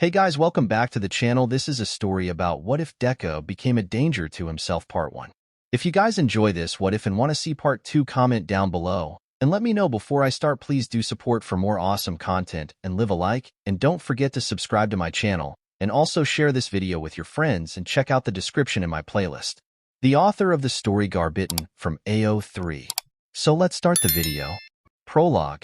Hey guys, welcome back to the channel. This is a story about what if Deku became a danger to himself part 1. If you guys enjoy this what if and want to see part 2, comment down below. And let me know before I start. Please do support for more awesome content and leave a like. And don't forget to subscribe to my channel. And also share this video with your friends and check out the description in my playlist. The author of the story 𝗬𝗵𝗃 from AO3. So let's start the video. Prologue.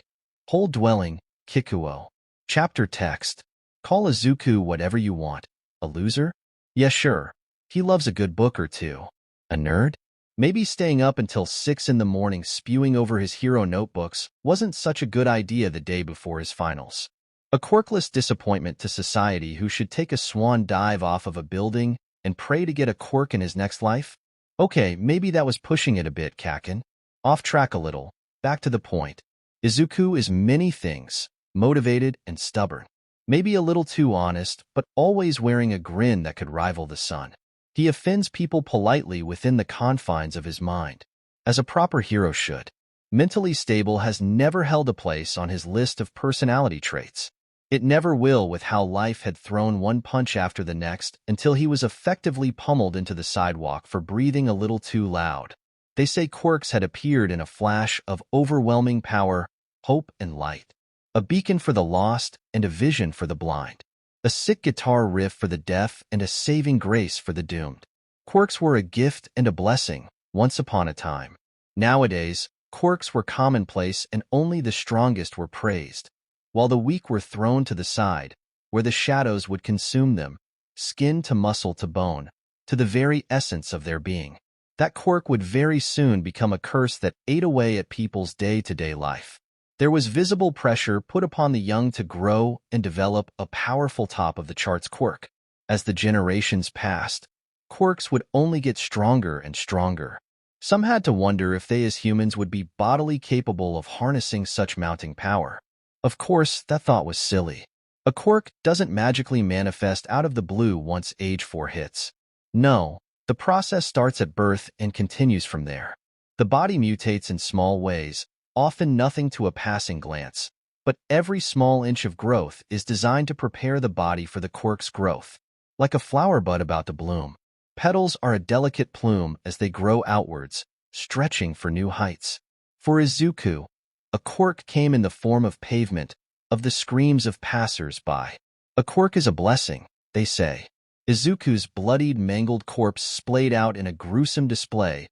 𝗬𝗬𝗃𝗁𝗃𝗁. Chapter text. Call Izuku whatever you want. A loser? Yeah, sure. He loves a good book or two. A nerd? Maybe staying up until 6 in the morning spewing over his hero notebooks wasn't such a good idea the day before his finals. A quirkless disappointment to society who should take a swan dive off of a building and pray to get a quirk in his next life? Okay, maybe that was pushing it a bit, Kakin. Off track a little. Back to the point. Izuku is many things, motivated and stubborn. Maybe a little too honest, but always wearing a grin that could rival the sun. He offends people politely within the confines of his mind, as a proper hero should. Mentally stable has never held a place on his list of personality traits. It never will, with how life had thrown one punch after the next until he was effectively pummeled into the sidewalk for breathing a little too loud. They say quirks had appeared in a flash of overwhelming power, hope, and light. A beacon for the lost and a vision for the blind. A sick guitar riff for the deaf and a saving grace for the doomed. Quirks were a gift and a blessing, once upon a time. Nowadays, quirks were commonplace and only the strongest were praised, while the weak were thrown to the side, where the shadows would consume them, skin to muscle to bone, to the very essence of their being. That quirk would very soon become a curse that ate away at people's day-to-day life. There was visible pressure put upon the young to grow and develop a powerful top-of-the-charts quirk. As the generations passed, quirks would only get stronger and stronger. Some had to wonder if they as humans would be bodily capable of harnessing such mounting power. Of course, that thought was silly. A quirk doesn't magically manifest out of the blue once age 4 hits. No, the process starts at birth and continues from there. The body mutates in small ways, often nothing to a passing glance, but every small inch of growth is designed to prepare the body for the quirk's growth. Like a flower bud about to bloom, petals are a delicate plume as they grow outwards, stretching for new heights. For Izuku, a quirk came in the form of pavement, of the screams of passers-by. A quirk is a blessing, they say. Izuku's bloodied, mangled corpse splayed out in a gruesome display,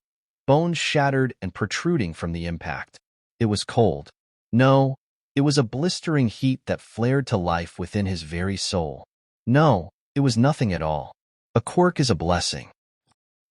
bones shattered and protruding from the impact. It was cold. No, it was a blistering heat that flared to life within his very soul. No, it was nothing at all. A quirk is a blessing.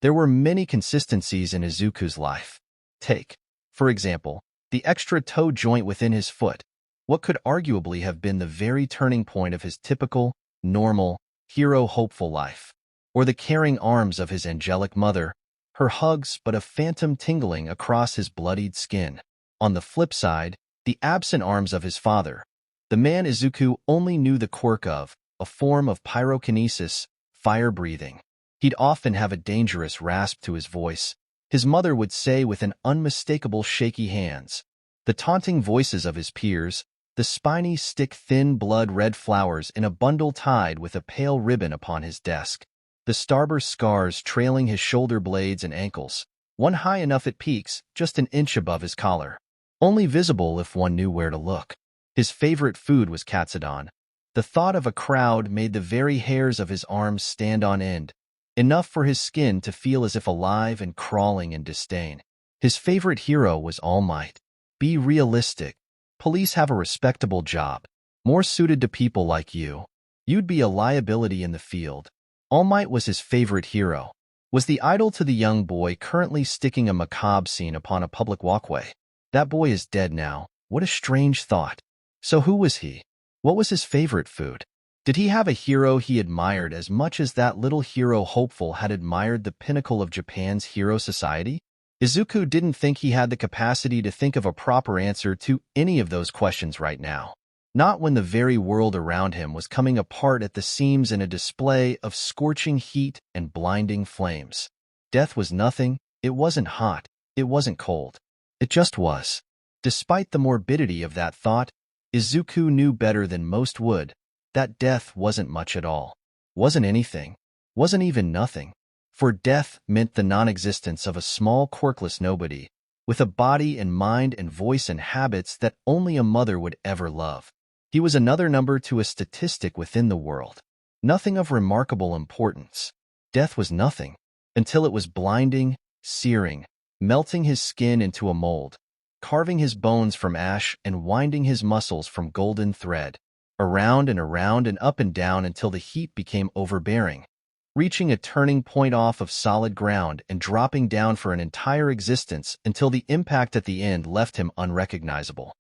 There were many consistencies in Izuku's life. Take, for example, the extra toe joint within his foot, what could arguably have been the very turning point of his typical, normal, hero-hopeful life. Or the caring arms of his angelic mother, her hugs but a phantom tingling across his bloodied skin. On the flip side, the absent arms of his father, the man Izuku only knew the quirk of, a form of pyrokinesis, fire-breathing. He'd often have a dangerous rasp to his voice, his mother would say with an unmistakable shaky hands. The taunting voices of his peers, the spiny stick-thin blood-red flowers in a bundle tied with a pale ribbon upon his desk, the starburst scars trailing his shoulder blades and ankles, one high enough it peaks, just an inch above his collar. Only visible if one knew where to look. His favorite food was 𝗬𝗓𝗏. The thought of a crowd made the very hairs of his arms stand on end, enough for his skin to feel as if alive and crawling in disdain. His favorite hero was All Might. Be realistic. Police have a respectable job, more suited to people like you. You'd be a liability in the field. All Might was his favorite hero, was the idol to the young boy currently sticking a macabre scene upon a public walkway. That boy is dead now. What a strange thought. So who was he? What was his favorite food? Did he have a hero he admired as much as that little hero hopeful had admired the pinnacle of Japan's hero society? Izuku didn't think he had the capacity to think of a proper answer to any of those questions right now. Not when the very world around him was coming apart at the seams in a display of scorching heat and blinding flames. Death was nothing. It wasn't hot. It wasn't cold. It just was. Despite the morbidity of that thought, Izuku knew better than most would that death wasn't much at all. Wasn't anything. Wasn't even nothing. For death meant the non-existence of a small, quirkless nobody, with a body and mind and voice and habits that only a mother would ever love. He was another number to a statistic within the world. Nothing of remarkable importance. Death was nothing, until it was blinding, searing, melting his skin into a mold, carving his bones from ash and winding his muscles from golden thread, around and up and down until the heat became overbearing, reaching a turning point off of solid ground and dropping down for an entire existence until the impact at the end left him unrecognizable.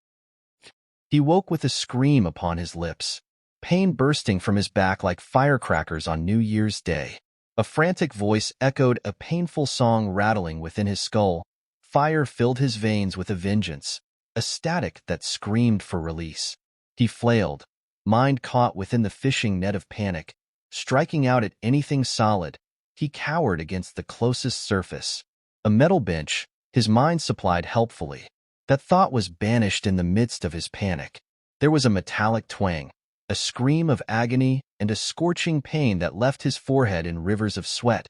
He woke with a scream upon his lips, pain bursting from his back like firecrackers on New Year's Day. A frantic voice echoed a painful song rattling within his skull. Fire filled his veins with a vengeance, a static that screamed for release. He flailed, mind caught within the fishing net of panic, striking out at anything solid. He cowered against the closest surface. A metal bench, his mind supplied helpfully. That thought was banished in the midst of his panic. There was a metallic twang, a scream of agony, and a scorching pain that left his forehead in rivers of sweat.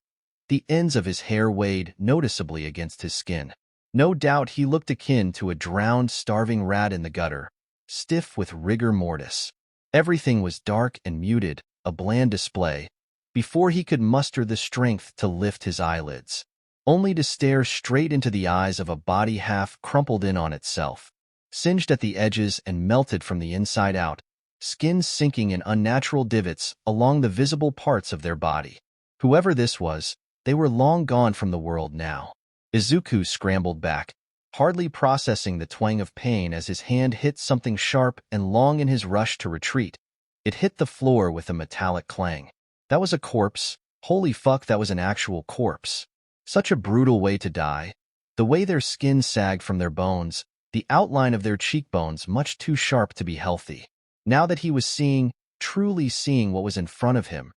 The ends of his hair weighed noticeably against his skin. No doubt he looked akin to a drowned, starving rat in the gutter, stiff with rigor mortis. Everything was dark and muted, a bland display, before he could muster the strength to lift his eyelids, only to stare straight into the eyes of a body half crumpled in on itself, singed at the edges and melted from the inside out, skin sinking in unnatural divots along the visible parts of their body. Whoever this was, they were long gone from the world now. Izuku scrambled back, hardly processing the twang of pain as his hand hit something sharp and long in his rush to retreat. It hit the floor with a metallic clang. That was a corpse. Holy fuck, that was an actual corpse. Such a brutal way to die. The way their skin sagged from their bones, the outline of their cheekbones much too sharp to be healthy. Now that he was seeing, truly seeing what was in front of him,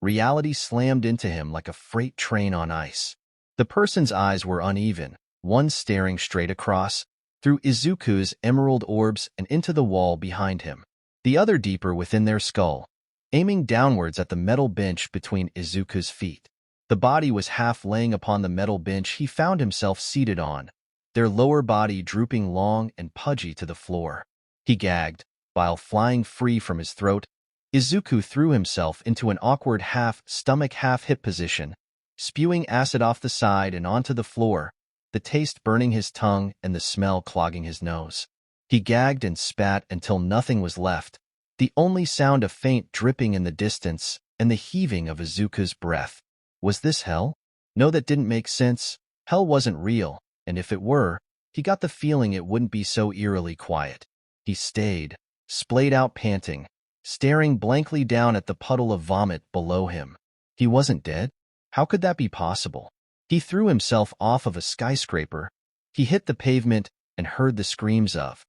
reality slammed into him like a freight train on ice. The person's eyes were uneven, one staring straight across, through Izuku's emerald orbs and into the wall behind him, the other deeper within their skull, aiming downwards at the metal bench between Izuku's feet. The body was half laying upon the metal bench he found himself seated on, their lower body drooping long and pudgy to the floor. He gagged, bile flying free from his throat. Izuku threw himself into an awkward half-stomach half-hip position, spewing acid off the side and onto the floor, the taste burning his tongue and the smell clogging his nose. He gagged and spat until nothing was left, the only sound a faint dripping in the distance and the heaving of Izuku's breath. Was this hell? No, that didn't make sense. Hell wasn't real, and if it were, he got the feeling it wouldn't be so eerily quiet. He stayed, splayed out panting, staring blankly down at the puddle of vomit below him. He wasn't dead? How could that be possible? He threw himself off of a skyscraper. He hit the pavement and heard the screams of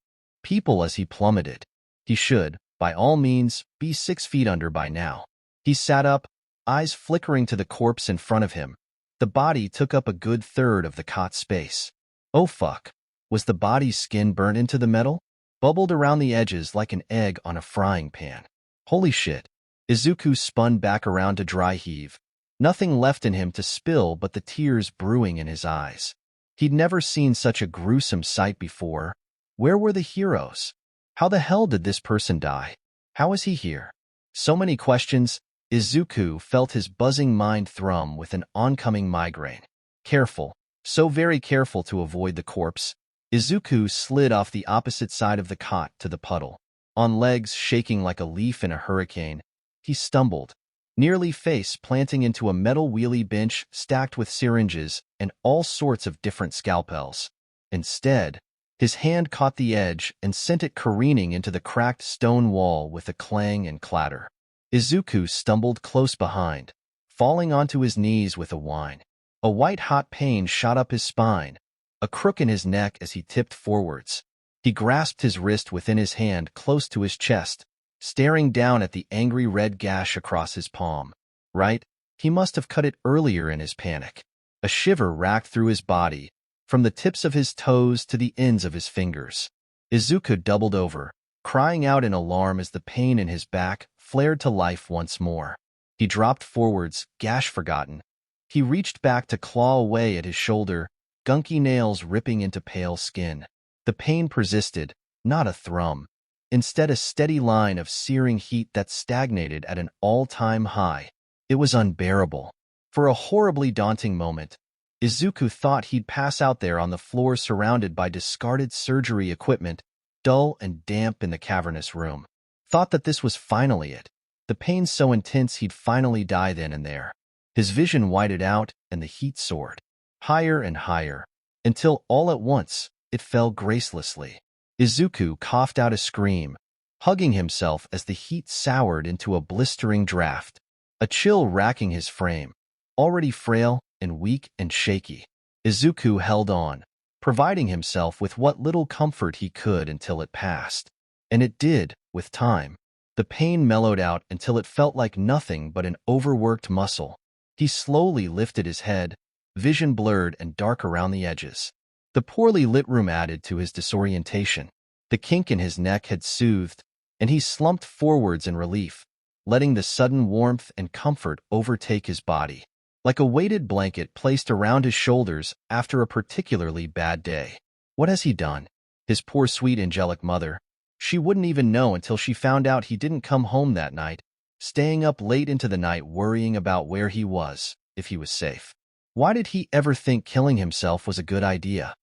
people as he plummeted. He should, by all means, be 6 feet under by now. He sat up, eyes flickering to the corpse in front of him. The body took up a good third of the cot space. Oh fuck. Was the body's skin burnt into the metal? Bubbled around the edges like an egg on a frying pan. Holy shit. Izuku spun back around to dry heave. Nothing left in him to spill but the tears brewing in his eyes. He'd never seen such a gruesome sight before. Where were the heroes? How the hell did this person die? How is he here? So many questions. Izuku felt his buzzing mind thrum with an oncoming migraine. Careful, so very careful to avoid the corpse. Izuku slid off the opposite side of the cot to the puddle. On legs shaking like a leaf in a hurricane, he stumbled, nearly face planting into a metal wheelie bench stacked with syringes and all sorts of different scalpels. Instead, his hand caught the edge and sent it careening into the cracked stone wall with a clang and clatter. Izuku stumbled close behind, falling onto his knees with a whine. A white-hot pain shot up his spine, a crook in his neck as he tipped forwards. He grasped his wrist within his hand close to his chest, staring down at the angry red gash across his palm. Right? He must have cut it earlier in his panic. A shiver racked through his body, from the tips of his toes to the ends of his fingers. Izuku doubled over, crying out in alarm as the pain in his back flared to life once more. He dropped forwards, gash forgotten. He reached back to claw away at his shoulder, gunky nails ripping into pale skin. The pain persisted, not a thrum. Instead, a steady line of searing heat that stagnated at an all-time high. It was unbearable. For a horribly daunting moment, Izuku thought he'd pass out there on the floor surrounded by discarded surgery equipment, dull and damp in the cavernous room. Thought that this was finally it. The pain so intense he'd finally die then and there. His vision widened out and the heat soared. Higher and higher, until all at once, it fell gracelessly. Izuku coughed out a scream, hugging himself as the heat soured into a blistering draft, a chill racking his frame. Already frail and weak and shaky, Izuku held on, providing himself with what little comfort he could until it passed. And it did, with time. The pain mellowed out until it felt like nothing but an overworked muscle. He slowly lifted his head, vision blurred and dark around the edges. The poorly lit room added to his disorientation. The kink in his neck had soothed, and he slumped forwards in relief, letting the sudden warmth and comfort overtake his body. Like a weighted blanket placed around his shoulders after a particularly bad day. What has he done? His poor sweet angelic mother. She wouldn't even know until she found out he didn't come home that night, staying up late into the night worrying about where he was, if he was safe. Why did he ever think killing himself was a good idea?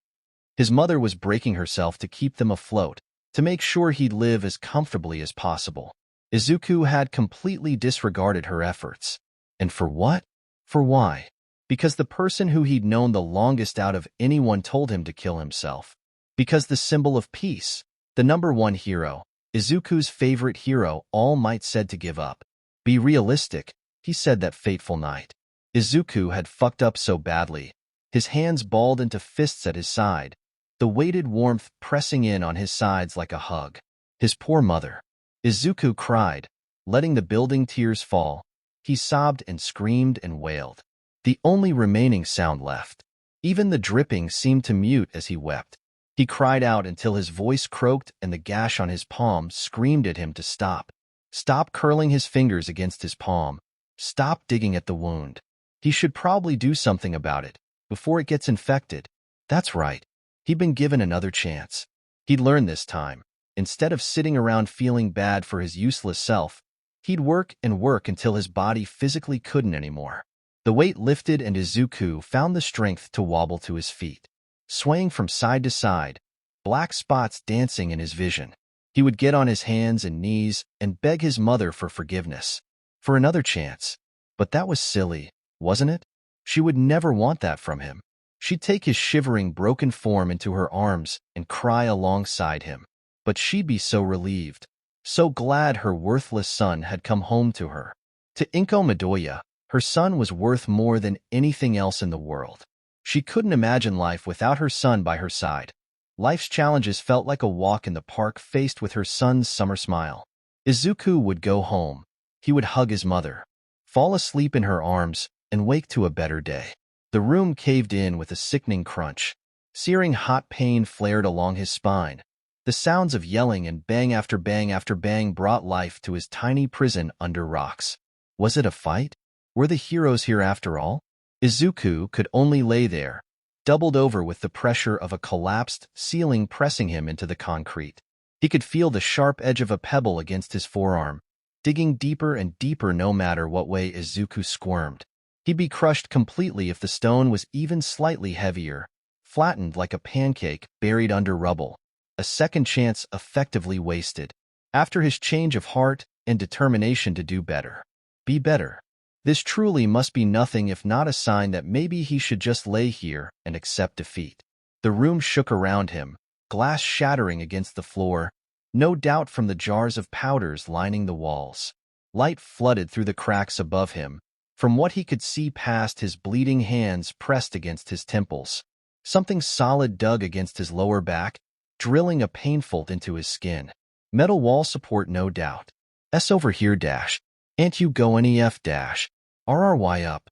His mother was breaking herself to keep them afloat, to make sure he'd live as comfortably as possible. Izuku had completely disregarded her efforts. And for what? For why? Because the person who he'd known the longest out of anyone told him to kill himself. Because the symbol of peace, the #1 hero, Izuku's favorite hero, All Might said to give up. Be realistic, he said that fateful night. Izuku had fucked up so badly, his hands balled into fists at his side, the weighted warmth pressing in on his sides like a hug. His poor mother. Izuku cried, letting the building tears fall. He sobbed and screamed and wailed. The only remaining sound left. Even the dripping seemed to mute as he wept. He cried out until his voice croaked and the gash on his palm screamed at him to stop. Stop curling his fingers against his palm. Stop digging at the wound. He should probably do something about it, before it gets infected. That's right. He'd been given another chance. He'd learn this time. Instead of sitting around feeling bad for his useless self, he'd work and work until his body physically couldn't anymore. The weight lifted and Izuku found the strength to wobble to his feet. Swaying from side to side, black spots dancing in his vision. He would get on his hands and knees and beg his mother for forgiveness, for another chance. But that was silly, wasn't it? She would never want that from him. She'd take his shivering, broken form into her arms and cry alongside him. But she'd be so relieved, so glad her worthless son had come home to her. To 𝗵𝗃𝗵𝗃, her son was worth more than anything else in the world. She couldn't imagine life without her son by her side. Life's challenges felt like a walk in the park faced with her son's summer smile. Izuku would go home. He would hug his mother, fall asleep in her arms, and wake to a better day. The room caved in with a sickening crunch. Searing hot pain flared along his spine. The sounds of yelling and bang after bang after bang brought life to his tiny prison under rocks. Was it a fight? Were the heroes here after all? Izuku could only lay there, doubled over with the pressure of a collapsed ceiling pressing him into the concrete. He could feel the sharp edge of a pebble against his forearm, digging deeper and deeper no matter what way Izuku squirmed. He'd be crushed completely if the stone was even slightly heavier, flattened like a pancake buried under rubble. A second chance effectively wasted. After his change of heart and determination to do better. Be better. This truly must be nothing if not a sign that maybe he should just lay here and accept defeat. The room shook around him, glass shattering against the floor, no doubt from the jars of powders lining the walls. Light flooded through the cracks above him, from what he could see past his bleeding hands pressed against his temples. Something solid dug against his lower back, drilling a painful into his skin. Metal wall support, no doubt. S over here dash. Ain't you go any F dash. RRY up.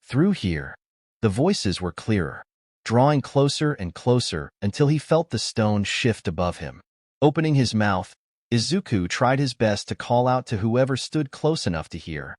Through here. The voices were clearer, drawing closer and closer until he felt the stone shift above him. Opening his mouth, Izuku tried his best to call out to whoever stood close enough to hear.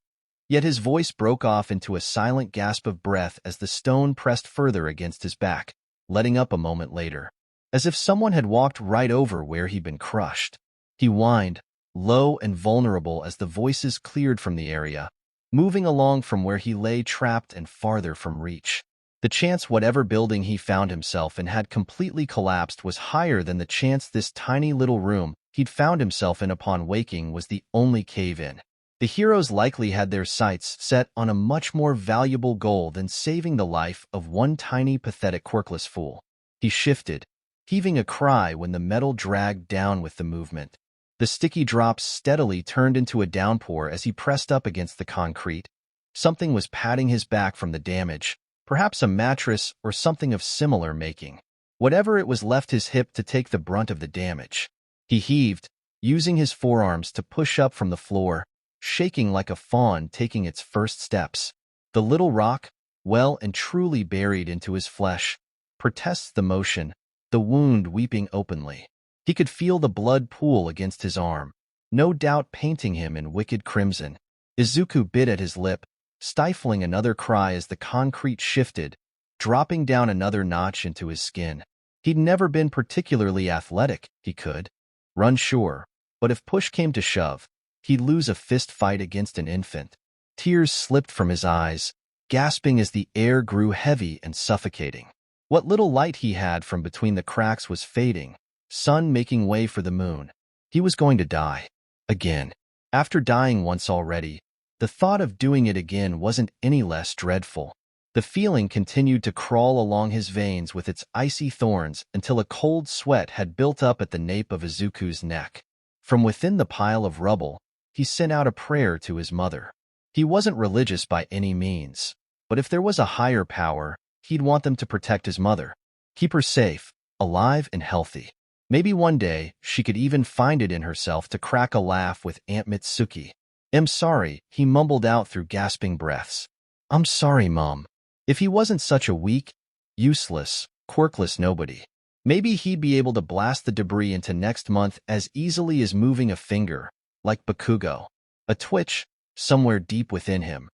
Yet his voice broke off into a silent gasp of breath as the stone pressed further against his back, letting up a moment later. As if someone had walked right over where he'd been crushed. He whined, low and vulnerable as the voices cleared from the area, moving along from where he lay trapped and farther from reach. The chance whatever building he found himself in had completely collapsed was higher than the chance this tiny little room he'd found himself in upon waking was the only cave-in. The heroes likely had their sights set on a much more valuable goal than saving the life of one tiny, pathetic, quirkless fool. He shifted, heaving a cry when the metal dragged down with the movement. The sticky drops steadily turned into a downpour as he pressed up against the concrete. Something was patting his back from the damage, perhaps a mattress or something of similar making. Whatever it was left his hip to take the brunt of the damage. He heaved, using his forearms to push up from the floor, shaking like a fawn taking its first steps. The little rock, well and truly buried into his flesh, protests the motion, the wound weeping openly. He could feel the blood pool against his arm, no doubt painting him in wicked crimson. Izuku bit at his lip, stifling another cry as the concrete shifted, dropping down another notch into his skin. He'd never been particularly athletic. He could run, sure, but if push came to shove, he'd lose a fist fight against an infant. Tears slipped from his eyes, gasping as the air grew heavy and suffocating. What little light he had from between the cracks was fading, sun making way for the moon. He was going to die. Again. After dying once already, the thought of doing it again wasn't any less dreadful. The feeling continued to crawl along his veins with its icy thorns until a cold sweat had built up at the nape of Izuku's neck. From within the pile of rubble, he sent out a prayer to his mother. He wasn't religious by any means, but if there was a higher power, he'd want them to protect his mother. Keep her safe, alive and healthy. Maybe one day she could even find it in herself to crack a laugh with Aunt Mitsuki. "I'm sorry," he mumbled out through gasping breaths. "I'm sorry, Mom." If he wasn't such a weak, useless, quirkless nobody, maybe he'd be able to blast the debris into next month as easily as moving a finger, like Bakugo. A twitch, somewhere deep within him.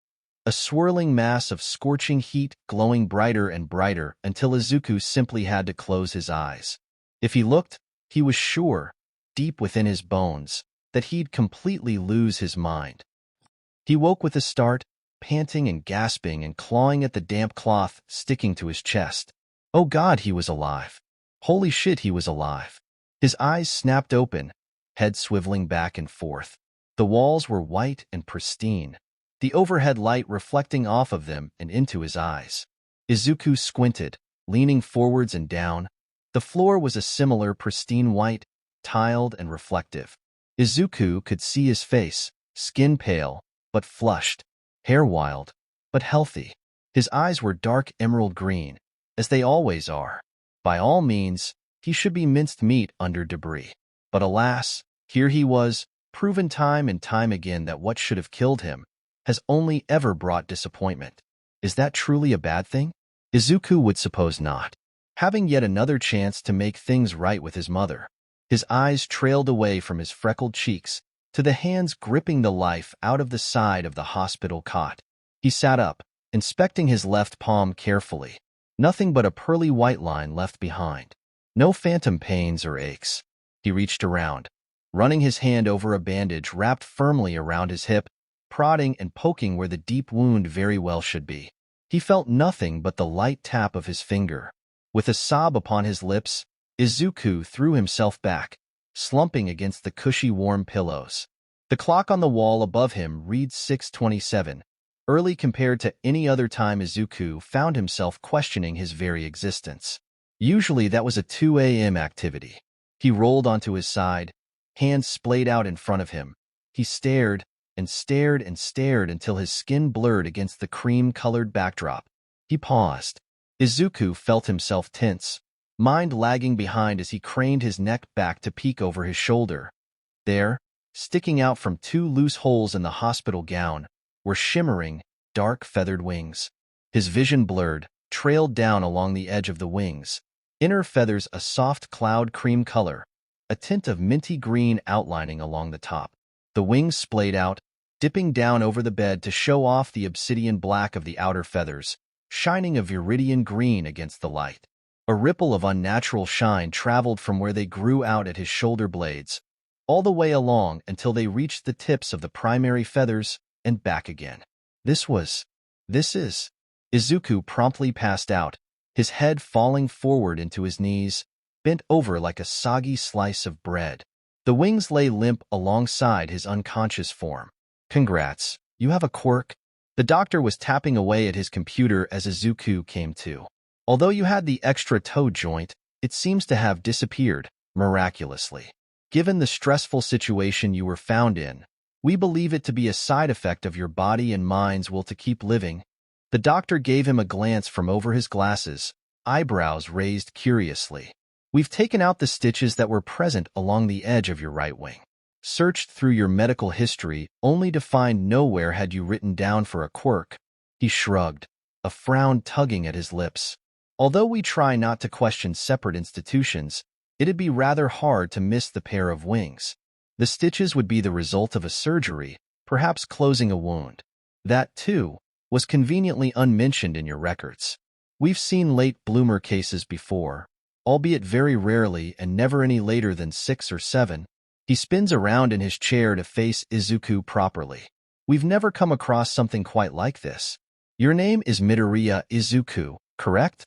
A swirling mass of scorching heat glowing brighter and brighter until Izuku simply had to close his eyes. If he looked, he was sure, deep within his bones, that he'd completely lose his mind. He woke with a start, panting and gasping and clawing at the damp cloth sticking to his chest. Oh God, he was alive. Holy shit, he was alive. His eyes snapped open, head swiveling back and forth. The walls were white and pristine, the overhead light reflecting off of them and into his eyes. Izuku squinted, leaning forwards and down. The floor was a similar pristine white, tiled and reflective. Izuku could see his face, skin pale, but flushed, hair wild, but healthy. His eyes were dark emerald green, as they always are. By all means, he should be minced meat under debris. But alas, here he was, proven time and time again that what should have killed him has only ever brought disappointment. Is that truly a bad thing? Izuku would suppose not. Having yet another chance to make things right with his mother. His eyes trailed away from his freckled cheeks to the hands gripping the life out of the side of the hospital cot. He sat up, inspecting his left palm carefully. Nothing but a pearly white line left behind. No phantom pains or aches. He reached around, running his hand over a bandage wrapped firmly around his hip, prodding and poking where the deep wound very well should be. He felt nothing but the light tap of his finger. With a sob upon his lips, Izuku threw himself back, slumping against the cushy warm pillows. The clock on the wall above him read 6:27, early compared to any other time Izuku found himself questioning his very existence. Usually that was a 2 a.m. activity. He rolled onto his side, hands splayed out in front of him. He stared and stared and stared until his skin blurred against the cream-colored backdrop. He paused. Izuku felt himself tense, mind lagging behind as he craned his neck back to peek over his shoulder. There, sticking out from two loose holes in the hospital gown, were shimmering, dark feathered wings. His vision blurred, trailed down along the edge of the wings. Inner feathers a soft cloud cream color, a tint of minty green outlining along the top. The wings splayed out, dipping down over the bed to show off the obsidian black of the outer feathers, shining a viridian green against the light. A ripple of unnatural shine traveled from where they grew out at his shoulder blades, all the way along until they reached the tips of the primary feathers and back again. This is. Izuku promptly passed out, his head falling forward into his knees, bent over like a soggy slice of bread. The wings lay limp alongside his unconscious form. Congrats, you have a quirk. The doctor was tapping away at his computer as Izuku came to. Although you had the extra toe joint, it seems to have disappeared, miraculously. Given the stressful situation you were found in, we believe it to be a side effect of your body and mind's will to keep living. The doctor gave him a glance from over his glasses, eyebrows raised curiously. We've taken out the stitches that were present along the edge of your right wing. Searched through your medical history only to find nowhere had you written down for a quirk. He shrugged, a frown tugging at his lips. Although we try not to question separate institutions, it'd be rather hard to miss the pair of wings. The stitches would be the result of a surgery, perhaps closing a wound. That, too, was conveniently unmentioned in your records. We've seen late bloomer cases before, albeit very rarely and never any later than 6 or 7. He spins around in his chair to face Izuku properly. We've never come across something quite like this. Your name is Midoriya Izuku, correct?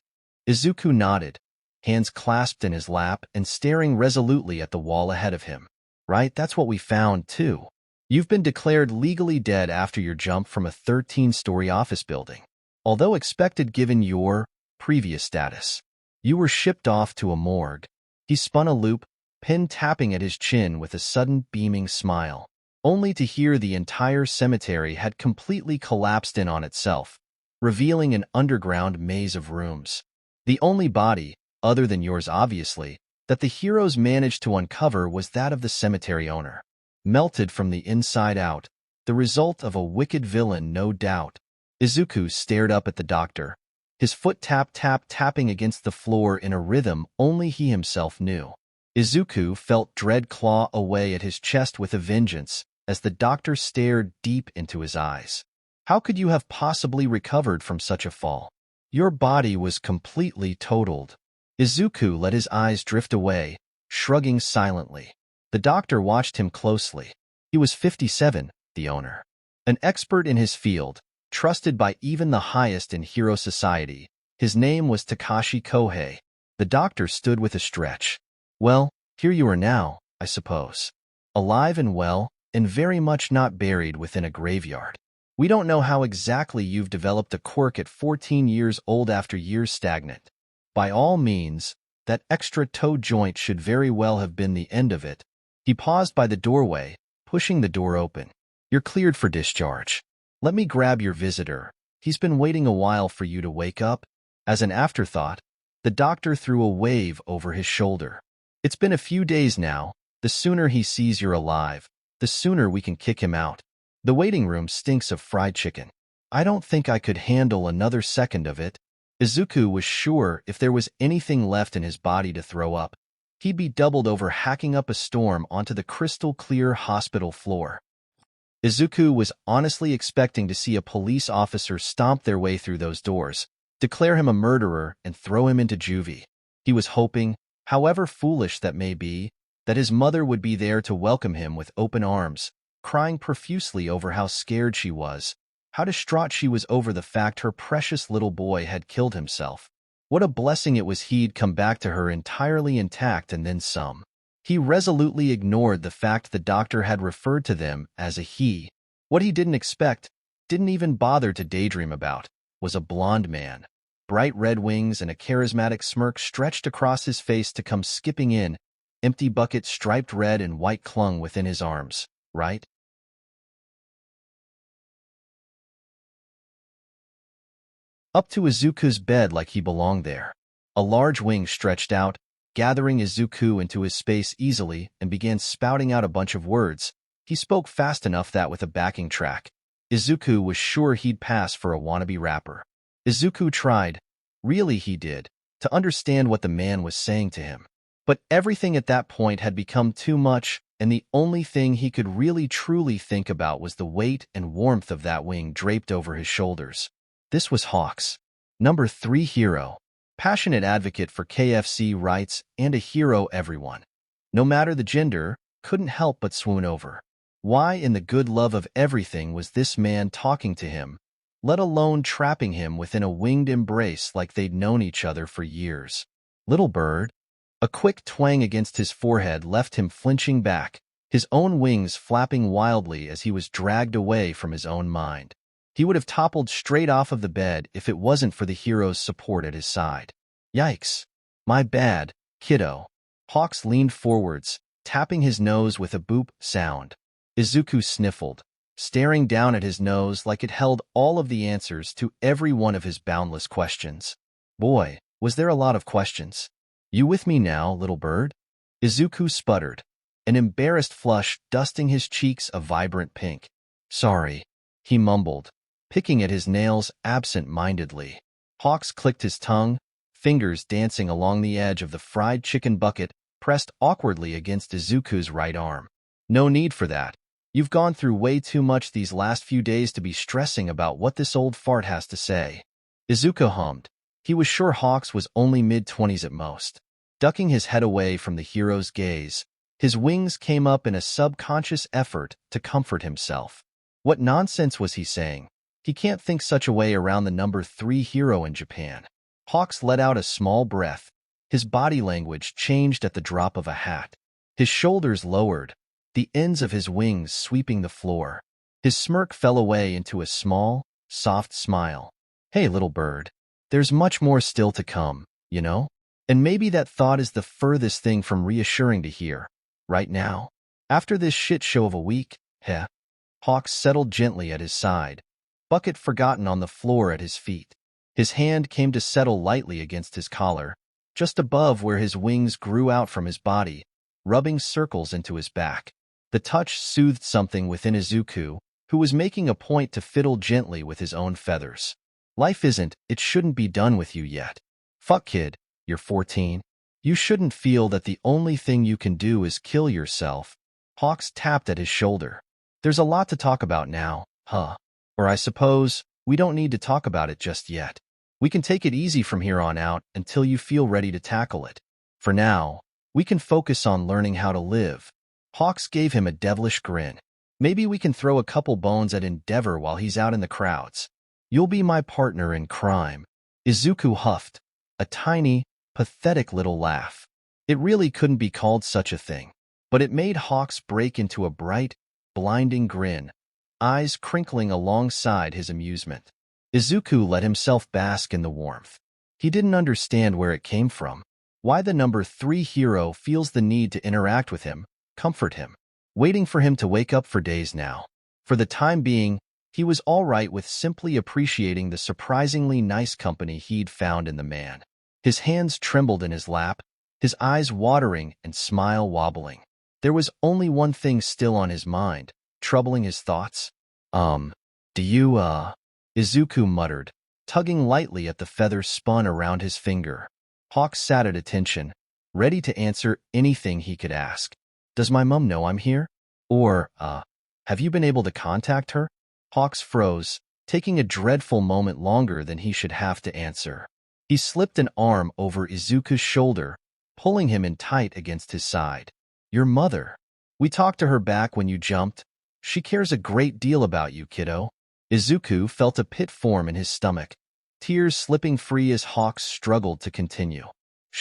Izuku nodded, hands clasped in his lap and staring resolutely at the wall ahead of him. Right, that's what we found, too. You've been declared legally dead after your jump from a 13-story office building. Although expected given your previous status, you were shipped off to a morgue. He spun a loop, pen tapping at his chin with a sudden beaming smile, only to hear the entire cemetery had completely collapsed in on itself, revealing an underground maze of rooms. The only body, other than yours obviously, that the heroes managed to uncover was that of the cemetery owner. Melted from the inside out, the result of a wicked villain, no doubt. Izuku stared up at the doctor, his foot tapping against the floor in a rhythm only he himself knew. Izuku felt dread claw away at his chest with a vengeance as the doctor stared deep into his eyes. How could you have possibly recovered from such a fall? Your body was completely totaled. Izuku let his eyes drift away, shrugging silently. The doctor watched him closely. He was 57, the owner. An expert in his field, trusted by even the highest in hero society. His name was Takashi Kohei. The doctor stood with a stretch. Well, here you are now, I suppose. Alive and well, and very much not buried within a graveyard. We don't know how exactly you've developed a quirk at 14 years old after years stagnant. By all means, that extra toe joint should very well have been the end of it. He paused by the doorway, pushing the door open. You're cleared for discharge. Let me grab your visitor. He's been waiting a while for you to wake up. As an afterthought, the doctor threw a wave over his shoulder. It's been a few days now. The sooner he sees you're alive, the sooner we can kick him out. The waiting room stinks of fried chicken. I don't think I could handle another second of it. Izuku was sure if there was anything left in his body to throw up, he'd be doubled over hacking up a storm onto the crystal-clear hospital floor. Izuku was honestly expecting to see a police officer stomp their way through those doors, declare him a murderer, and throw him into juvie. He was hoping, however foolish that may be, that his mother would be there to welcome him with open arms, crying profusely over how scared she was, how distraught she was over the fact her precious little boy had killed himself. What a blessing it was he'd come back to her entirely intact and then some. He resolutely ignored the fact the doctor had referred to them as a he. What he didn't expect, didn't even bother to daydream about, was a blond man. Bright red wings and a charismatic smirk stretched across his face to come skipping in. Empty bucket striped red and white clung within his arms, right? Up to Izuku's bed like he belonged there. A large wing stretched out, gathering Izuku into his space easily, and began spouting out a bunch of words. He spoke fast enough that with a backing track, Izuku was sure he'd pass for a wannabe rapper. Izuku tried, really he did, to understand what the man was saying to him. But everything at that point had become too much, and the only thing he could really truly think about was the weight and warmth of that wing draped over his shoulders. This was Hawks, number 3 hero, passionate advocate for KFC rights and a hero everyone, no matter the gender, couldn't help but swoon over. Why in the good love of everything was this man talking to him, let alone trapping him within a winged embrace like they'd known each other for years? Little bird. A quick twang against his forehead left him flinching back, his own wings flapping wildly as he was dragged away from his own mind. He would have toppled straight off of the bed if it wasn't for the hero's support at his side. Yikes. My bad, kiddo. Hawks leaned forwards, tapping his nose with a boop sound. Izuku sniffled, staring down at his nose like it held all of the answers to every one of his boundless questions. Boy, was there a lot of questions. You with me now, little bird? Izuku sputtered, an embarrassed flush dusting his cheeks a vibrant pink. Sorry, he mumbled, picking at his nails absent-mindedly. Hawks clicked his tongue, fingers dancing along the edge of the fried chicken bucket pressed awkwardly against Izuku's right arm. No need for that. You've gone through way too much these last few days to be stressing about what this old fart has to say. Izuku hummed. He was sure Hawks was only mid-20s at most. Ducking his head away from the hero's gaze, his wings came up in a subconscious effort to comfort himself. What nonsense was he saying? He can't think such a way around the number 3 hero in Japan. Hawks let out a small breath. His body language changed at the drop of a hat. His shoulders lowered, the ends of his wings sweeping the floor. His smirk fell away into a small, soft smile. Hey, little bird. There's much more still to come, you know? And maybe that thought is the furthest thing from reassuring to hear. Right now, after this shit show of a week, heh. Hawks settled gently at his side, bucket forgotten on the floor at his feet. His hand came to settle lightly against his collar, just above where his wings grew out from his body, rubbing circles into his back. The touch soothed something within Izuku, who was making a point to fiddle gently with his own feathers. Life isn't, it shouldn't be done with you yet. Fuck kid, you're 14. You shouldn't feel that the only thing you can do is kill yourself. Hawks tapped at his shoulder. There's a lot to talk about now, huh? Or I suppose, we don't need to talk about it just yet. We can take it easy from here on out until you feel ready to tackle it. For now, we can focus on learning how to live. Hawks gave him a devilish grin. Maybe we can throw a couple bones at Endeavor while he's out in the crowds. You'll be my partner in crime. Izuku huffed, a tiny, pathetic little laugh. It really couldn't be called such a thing, but it made Hawks break into a bright, blinding grin, eyes crinkling alongside his amusement. Izuku let himself bask in the warmth. He didn't understand where it came from, why the number 3 hero feels the need to interact with him, comfort him, waiting for him to wake up for days now. For the time being, he was all right with simply appreciating the surprisingly nice company he'd found in the man. His hands trembled in his lap, his eyes watering and smile wobbling. There was only one thing still on his mind, troubling his thoughts. Do you, Izuku muttered, tugging lightly at the feather spun around his finger. Hawks sat at attention, ready to answer anything he could ask. Does my mum know I'm here? Or, have you been able to contact her? Hawks froze, taking a dreadful moment longer than he should have to answer. He slipped an arm over Izuku's shoulder, pulling him in tight against his side. Your mother. We talked to her back when you jumped. She cares a great deal about you, kiddo. Izuku felt a pit form in his stomach, tears slipping free as Hawks struggled to continue.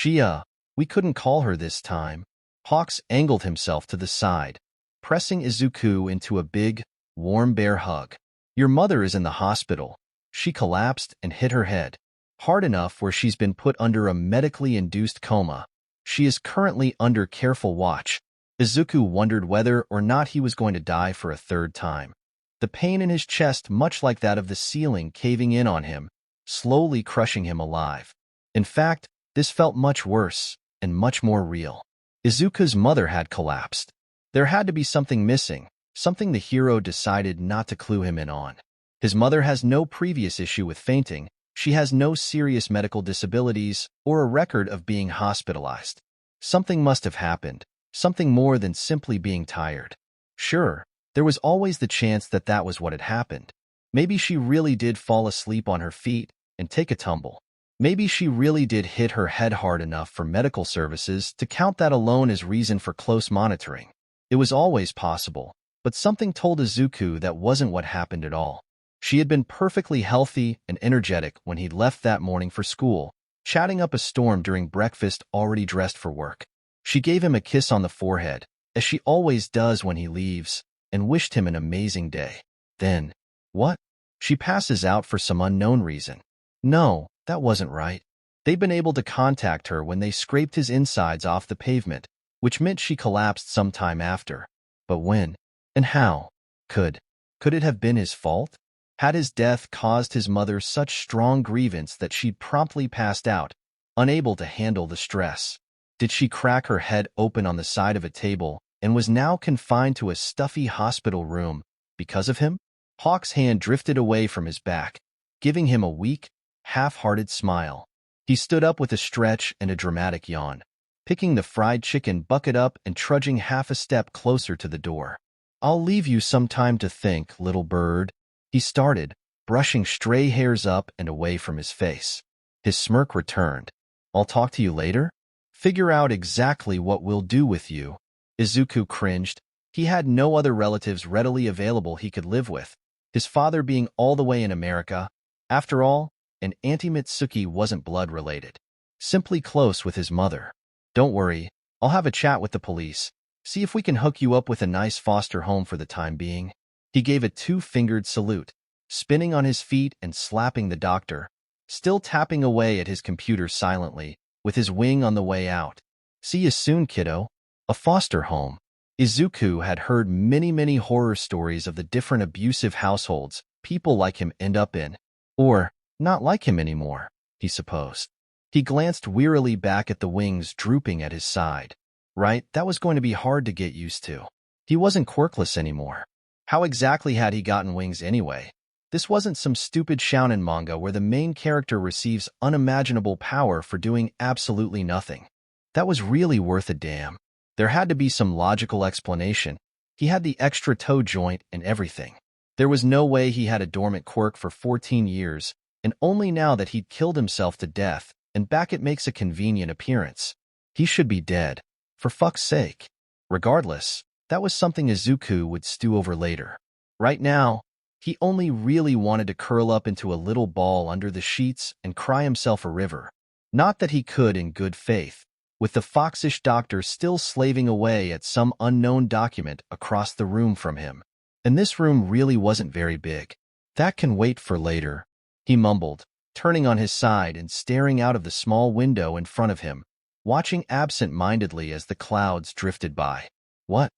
We couldn't call her this time. Hawks angled himself to the side, pressing Izuku into a big, warm bear hug. Your mother is in the hospital. She collapsed and hit her head, hard enough where she's been put under a medically induced coma. She is currently under careful watch. Izuku wondered whether or not he was going to die for a third time. The pain in his chest, much like that of the ceiling caving in on him, slowly crushing him alive. In fact, this felt much worse and much more real. Izuku's mother had collapsed. There had to be something missing, something the hero decided not to clue him in on. His mother has no previous issue with fainting. She has no serious medical disabilities or a record of being hospitalized. Something must have happened, something more than simply being tired. Sure, there was always the chance that that was what had happened. Maybe she really did fall asleep on her feet and take a tumble. Maybe she really did hit her head hard enough for medical services to count that alone as reason for close monitoring. It was always possible, but something told Izuku that wasn't what happened at all. She had been perfectly healthy and energetic when he'd left that morning for school, chatting up a storm during breakfast, already dressed for work. She gave him a kiss on the forehead, as she always does when he leaves, and wished him an amazing day. Then, what? She passes out for some unknown reason. No, that wasn't right. They'd been able to contact her when they scraped his insides off the pavement, which meant she collapsed sometime after. But when? And how? Could it have been his fault? Had his death caused his mother such strong grievance that she'd promptly passed out, unable to handle the stress? Did she crack her head open on the side of a table and was now confined to a stuffy hospital room because of him? Hawk's hand drifted away from his back, giving him a weak, half-hearted smile. He stood up with a stretch and a dramatic yawn, picking the fried chicken bucket up and trudging half a step closer to the door. "I'll leave you some time to think, little bird," he started, brushing stray hairs up and away from his face. His smirk returned. "I'll talk to you later? Figure out exactly what we'll do with you." Izuku cringed. He had no other relatives readily available he could live with, his father being all the way in America. After all, and Auntie Mitsuki wasn't blood-related, simply close with his mother. "Don't worry, I'll have a chat with the police, see if we can hook you up with a nice foster home for the time being." He gave a two-fingered salute, spinning on his feet and slapping the doctor, still tapping away at his computer silently, with his wing on the way out. "See you soon, kiddo." A foster home. Izuku had heard many horror stories of the different abusive households people like him end up in. Or, not like him anymore, he supposed. He glanced wearily back at the wings drooping at his side. Right, that was going to be hard to get used to. He wasn't quirkless anymore. How exactly had he gotten wings anyway? This wasn't some stupid shounen manga where the main character receives unimaginable power for doing absolutely nothing. That was really worth a damn. There had to be some logical explanation. He had the extra toe joint and everything. There was no way he had a dormant quirk for 14 years, and only now that he'd killed himself to death, and back it makes a convenient appearance. He should be dead. For fuck's sake. Regardless, that was something Izuku would stew over later. Right now, he only really wanted to curl up into a little ball under the sheets and cry himself a river. Not that he could in good faith, with the foxish doctor still slaving away at some unknown document across the room from him. And this room really wasn't very big. "That can wait for later," he mumbled, turning on his side and staring out of the small window in front of him, watching absent-mindedly as the clouds drifted by. What?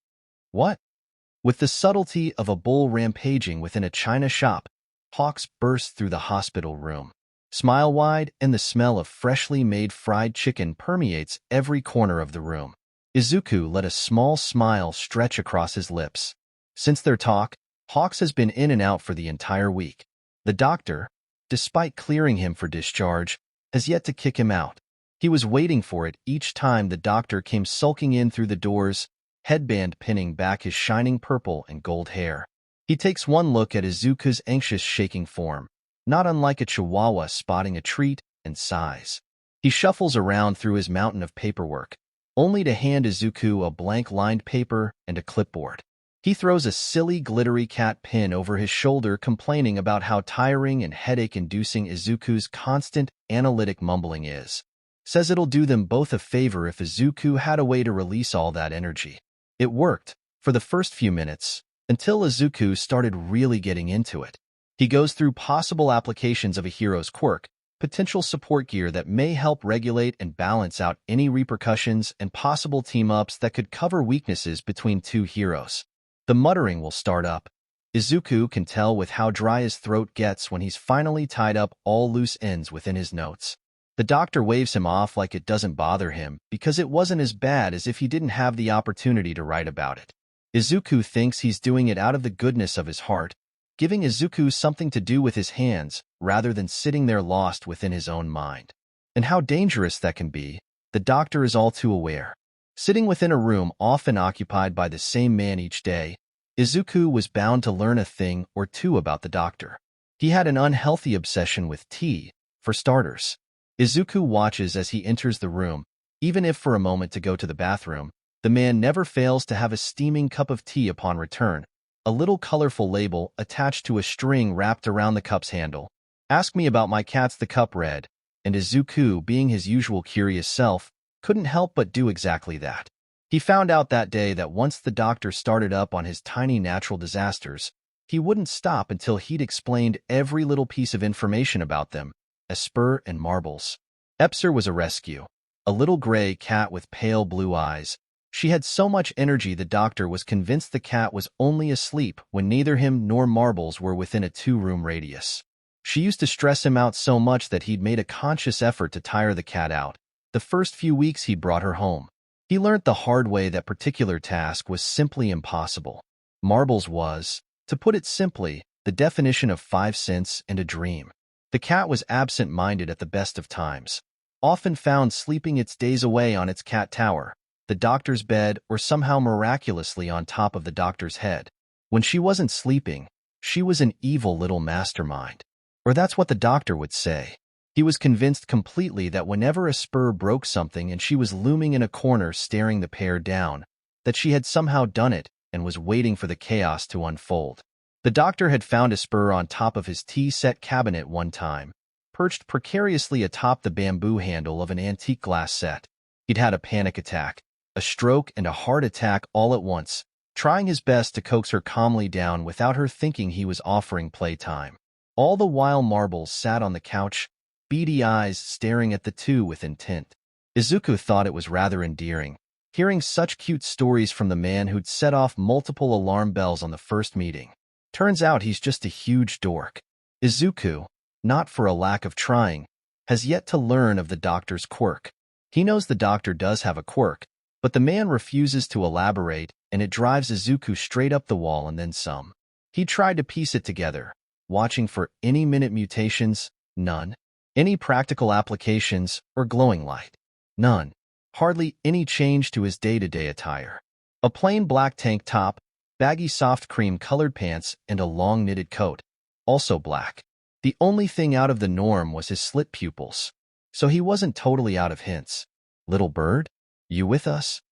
With the subtlety of a bull rampaging within a china shop, Hawks burst through the hospital room. Smile wide, and the smell of freshly made fried chicken permeates every corner of the room. Izuku let a small smile stretch across his lips. Since their talk, Hawks has been in and out for the entire week. The doctor, despite clearing him for discharge, has yet to kick him out. He was waiting for it each time the doctor came sulking in through the doors, headband pinning back his shining purple and gold hair. He takes one look at Izuku's anxious shaking form, not unlike a chihuahua spotting a treat, and sighs. He shuffles around through his mountain of paperwork, only to hand Izuku a blank-lined paper and a clipboard. He throws a silly glittery cat pin over his shoulder, complaining about how tiring and headache-inducing Izuku's constant analytic mumbling is. Says it'll do them both a favor if Izuku had a way to release all that energy. It worked, for the first few minutes, until Izuku started really getting into it. He goes through possible applications of a hero's quirk, potential support gear that may help regulate and balance out any repercussions, and possible team-ups that could cover weaknesses between two heroes. The muttering will start up. Izuku can tell with how dry his throat gets when he's finally tied up all loose ends within his notes. The doctor waves him off like it doesn't bother him, because it wasn't as bad as if he didn't have the opportunity to write about it. Izuku thinks he's doing it out of the goodness of his heart, giving Izuku something to do with his hands, rather than sitting there lost within his own mind. And how dangerous that can be, the doctor is all too aware. Sitting within a room often occupied by the same man each day, Izuku was bound to learn a thing or two about the doctor. He had an unhealthy obsession with tea, for starters. Izuku watches as he enters the room, even if for a moment to go to the bathroom. The man never fails to have a steaming cup of tea upon return, a little colorful label attached to a string wrapped around the cup's handle. "Ask me about my cats," the cup read, and Izuku, being his usual curious self, couldn't help but do exactly that. He found out that day that once the doctor started up on his tiny natural disasters, he wouldn't stop until he'd explained every little piece of information about them, 𝗬𝗵𝗃 𝗬𝗵𝗃 was a rescue, a little gray cat with pale blue eyes. She had so much energy the doctor was convinced the cat was only asleep when neither him nor Marbles were within a 2-room radius. She used to stress him out so much that he'd made a conscious effort to tire the cat out. The first few weeks he'd brought her home. He learnt the hard way that particular task was simply impossible. Marbles was, to put it simply, the definition of 5 cents and a dream. The cat was absent-minded at the best of times, often found sleeping its days away on its cat tower, the doctor's bed, or somehow miraculously on top of the doctor's head. When she wasn't sleeping, she was an evil little mastermind. Or that's what the doctor would say. He was convinced completely that whenever a spur broke something and she was looming in a corner staring the pair down, that she had somehow done it and was waiting for the chaos to unfold. The doctor had found a spur on top of his tea-set cabinet one time, perched precariously atop the bamboo handle of an antique glass set. He'd had a panic attack, a stroke and a heart attack all at once, trying his best to coax her calmly down without her thinking he was offering playtime. All the while Marbles sat on the couch, beady eyes staring at the two with intent. Izuku thought it was rather endearing, hearing such cute stories from the man who'd set off multiple alarm bells on the first meeting. Turns out he's just a huge dork. Izuku, not for a lack of trying, has yet to learn of the doctor's quirk. He knows the doctor does have a quirk, but the man refuses to elaborate, and it drives Izuku straight up the wall and then some. He tried to piece it together, watching for any minute mutations, none. Any practical applications or glowing light, none. Hardly any change to his day-to-day attire. A plain black tank top, baggy soft cream-colored pants, and a long knitted coat, also black. The only thing out of the norm was his slit pupils, so he wasn't totally out of hints. "Little bird, you with us?"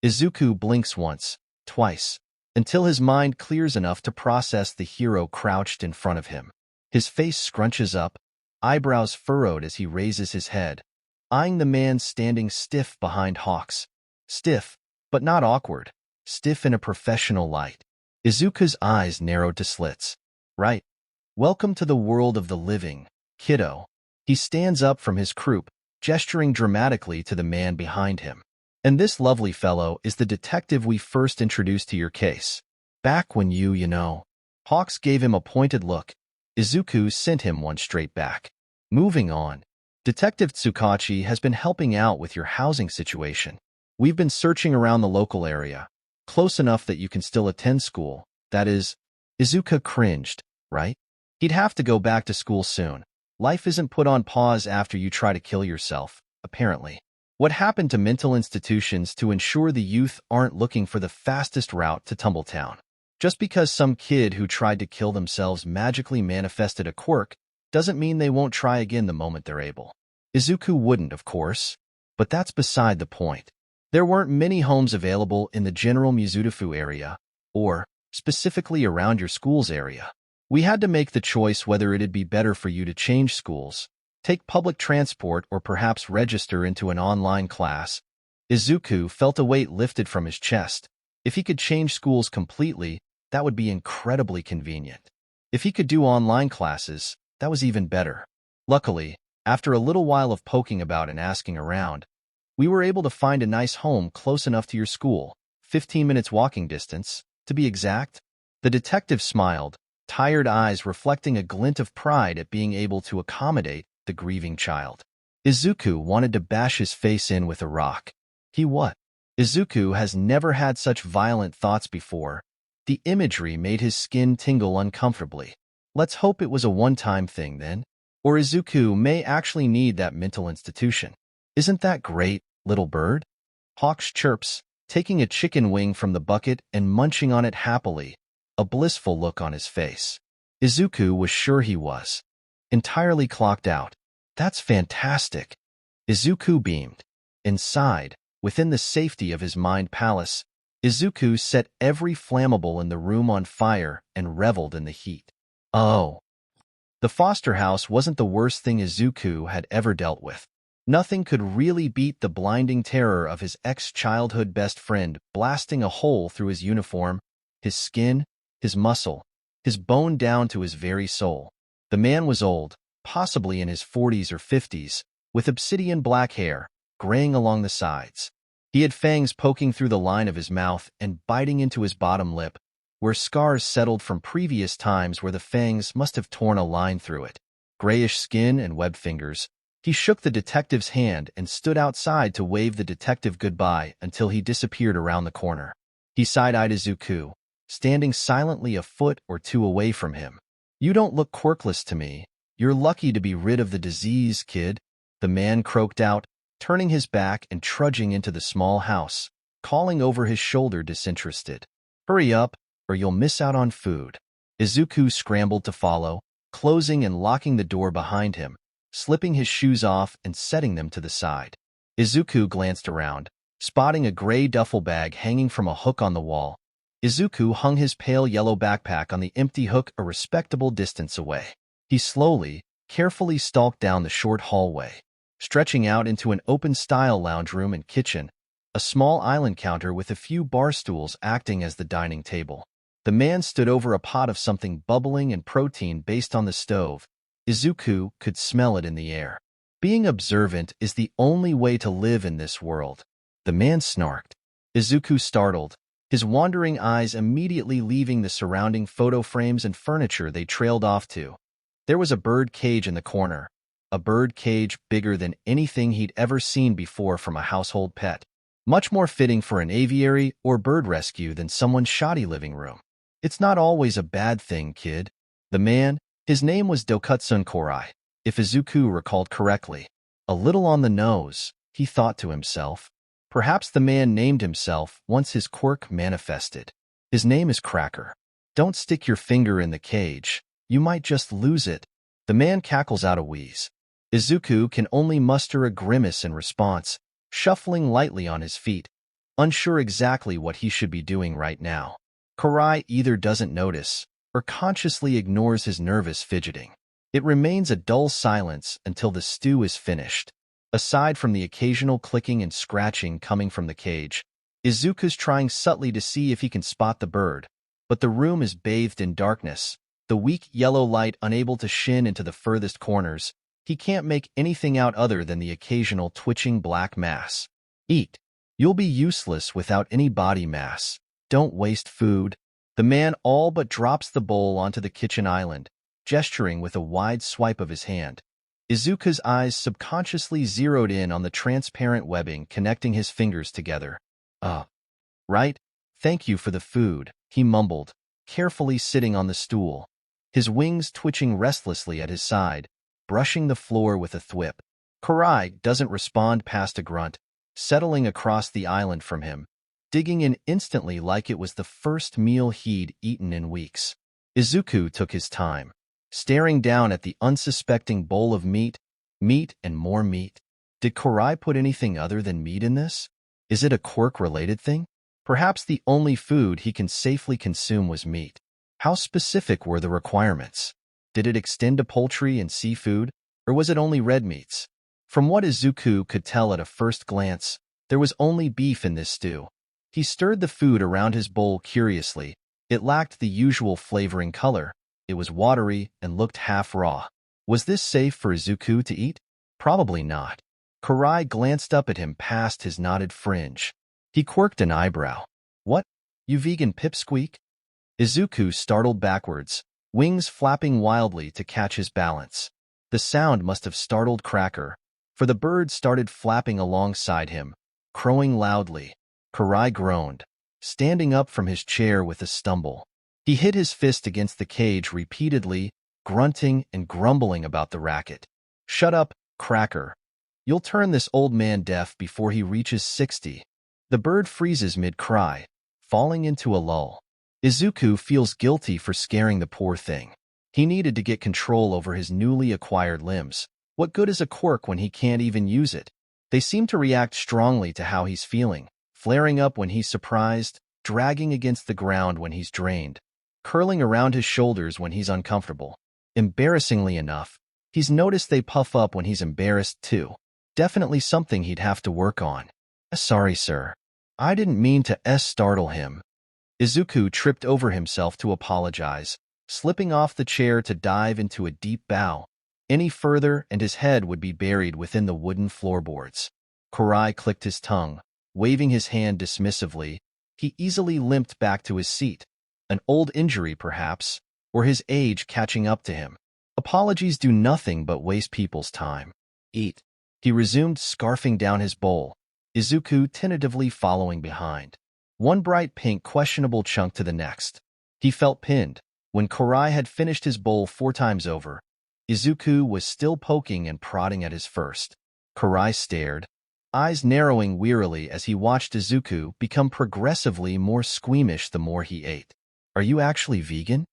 Izuku blinks once, twice, until his mind clears enough to process the hero crouched in front of him. His face scrunches up, eyebrows furrowed as he raises his head, eyeing the man standing stiff behind Hawks. Stiff, but not awkward. Stiff in a professional light. Izuku's eyes narrowed to slits. "Right. Welcome to the world of the living, kiddo." He stands up from his croup, gesturing dramatically to the man behind him. "And this lovely fellow is the detective we first introduced to your case. Back when you know." Hawks gave him a pointed look. Izuku sent him one straight back. "Moving on. Detective 𝗧𝗵𝗲 has been helping out with your housing situation. We've been searching around the local area, close enough that you can still attend school. That is," Izuku cringed, "right? He'd have to go back to school soon. Life isn't put on pause after you try to kill yourself, apparently. What happened to mental institutions to ensure the youth aren't looking for the fastest route to Tumbletown? Just because some kid who tried to kill themselves magically manifested a quirk doesn't mean they won't try again the moment they're able." Izuku wouldn't, of course, but that's beside the point. There weren't many homes available in the general 𝗵𝗃 area, or, specifically around your school's area. We had to make the choice whether it'd be better for you to change schools, take public transport, or perhaps register into an online class. Izuku felt a weight lifted from his chest. If he could change schools completely, that would be incredibly convenient. If he could do online classes, that was even better. Luckily, after a little while of poking about and asking around, we were able to find a nice home close enough to your school, 15 minutes walking distance, to be exact. The detective smiled, tired eyes reflecting a glint of pride at being able to accommodate the grieving child. Izuku wanted to bash his face in with a rock. He what? Izuku has never had such violent thoughts before. The imagery made his skin tingle uncomfortably. Let's hope it was a one-time thing then. Or Izuku may actually need that mental institution. Isn't that great? little bird? Hawks chirps, taking a chicken wing from the bucket and munching on it happily, a blissful look on his face. Izuku was sure he was. Entirely clocked out. That's fantastic. Izuku beamed. Inside, within the safety of his mind palace, Izuku set every flammable in the room on fire and reveled in the heat. Oh. The foster house wasn't the worst thing Izuku had ever dealt with. Nothing could really beat the blinding terror of his ex-childhood best friend blasting a hole through his uniform, his skin, his muscle, his bone down to his very soul. The man was old, possibly in his 40s or 50s, with obsidian black hair, graying along the sides. He had fangs poking through the line of his mouth and biting into his bottom lip, where scars settled from previous times where the fangs must have torn a line through it. Grayish skin and webbed fingers. He shook the detective's hand and stood outside to wave the detective goodbye until he disappeared around the corner. He side-eyed Izuku, standing silently a foot or two away from him. "You don't look quirkless to me. You're lucky to be rid of the disease, kid," the man croaked out, turning his back and trudging into the small house, calling over his shoulder disinterested. "Hurry up, or you'll miss out on food." Izuku scrambled to follow, closing and locking the door behind him, slipping his shoes off and setting them to the side. Izuku glanced around, spotting a gray duffel bag hanging from a hook on the wall. Izuku hung his pale yellow backpack on the empty hook a respectable distance away. He slowly, carefully stalked down the short hallway, stretching out into an open-style lounge room and kitchen, a small island counter with a few bar stools acting as the dining table. The man stood over a pot of something bubbling and protein-based on the stove. Izuku could smell it in the air. "Being observant is the only way to live in this world," the man snarked. Izuku startled, his wandering eyes immediately leaving the surrounding photo frames and furniture they trailed off to. There was a bird cage in the corner, a bird cage bigger than anything he'd ever seen before from a household pet. Much more fitting for an aviary or bird rescue than someone's shoddy living room. "It's not always a bad thing, kid." The man, his name was 𝗬𝗂𝗁, if Izuku recalled correctly. A little on the nose, he thought to himself. Perhaps the man named himself once his quirk manifested. "His name is Cracker. Don't stick your finger in the cage. You might just lose it." The man cackles out a wheeze. Izuku can only muster a grimace in response, shuffling lightly on his feet, unsure exactly what he should be doing right now. Korai either doesn't notice or consciously ignores his nervous fidgeting. It remains a dull silence until the stew is finished. Aside from the occasional clicking and scratching coming from the cage, Izuku's trying subtly to see if he can spot the bird, but the room is bathed in darkness, the weak yellow light unable to shine into the furthest corners. He can't make anything out other than the occasional twitching black mass. "Eat. You'll be useless without any body mass. Don't waste food." The man all but drops the bowl onto the kitchen island, gesturing with a wide swipe of his hand. Izuku's eyes subconsciously zeroed in on the transparent webbing connecting his fingers together. Right. Thank you for the food," he mumbled, carefully sitting on the stool, his wings twitching restlessly at his side, brushing the floor with a thwip. Korai doesn't respond past a grunt, settling across the island from him, digging in instantly like it was the first meal he'd eaten in weeks. Izuku took his time, staring down at the unsuspecting bowl of meat and more meat. Did Korai put anything other than meat in this? Is it a quirk-related thing? Perhaps the only food he can safely consume was meat. How specific were the requirements? Did it extend to poultry and seafood, or was it only red meats? From what Izuku could tell at a first glance, there was only beef in this stew. He stirred the food around his bowl curiously. It lacked the usual flavoring color. It was watery and looked half raw. Was this safe for Izuku to eat? Probably not. Korai glanced up at him past his knotted fringe. He quirked an eyebrow. "What? You vegan pipsqueak?" Izuku startled backwards, wings flapping wildly to catch his balance. The sound must have startled Cracker, for the bird started flapping alongside him, crowing loudly. Korai groaned, standing up from his chair with a stumble. He hit his fist against the cage repeatedly, grunting and grumbling about the racket. "Shut up, Cracker." You'll turn this old man deaf before he reaches 60. The bird freezes mid-cry, falling into a lull. Izuku feels guilty for scaring the poor thing. He needed to get control over his newly acquired limbs. What good is a quirk when he can't even use it? They seem to react strongly to how he's feeling, flaring up when he's surprised, dragging against the ground when he's drained, curling around his shoulders when he's uncomfortable. Embarrassingly enough, he's noticed they puff up when he's embarrassed too. Definitely something he'd have to work on. Sorry, sir. I didn't mean to startle him. Izuku tripped over himself to apologize, slipping off the chair to dive into a deep bow. Any further and his head would be buried within the wooden floorboards. Korai clicked his tongue, waving his hand dismissively. He easily limped back to his seat. An old injury, perhaps, or his age catching up to him. Apologies do nothing but waste people's time. Eat. He resumed, scarfing down his bowl, Izuku tentatively following behind. One bright pink questionable chunk to the next. He felt pinned. When Korai had finished his bowl 4 times over, Izuku was still poking and prodding at his first. Korai stared, eyes narrowing wearily as he watched Izuku become progressively more squeamish the more he ate. Are you actually vegan?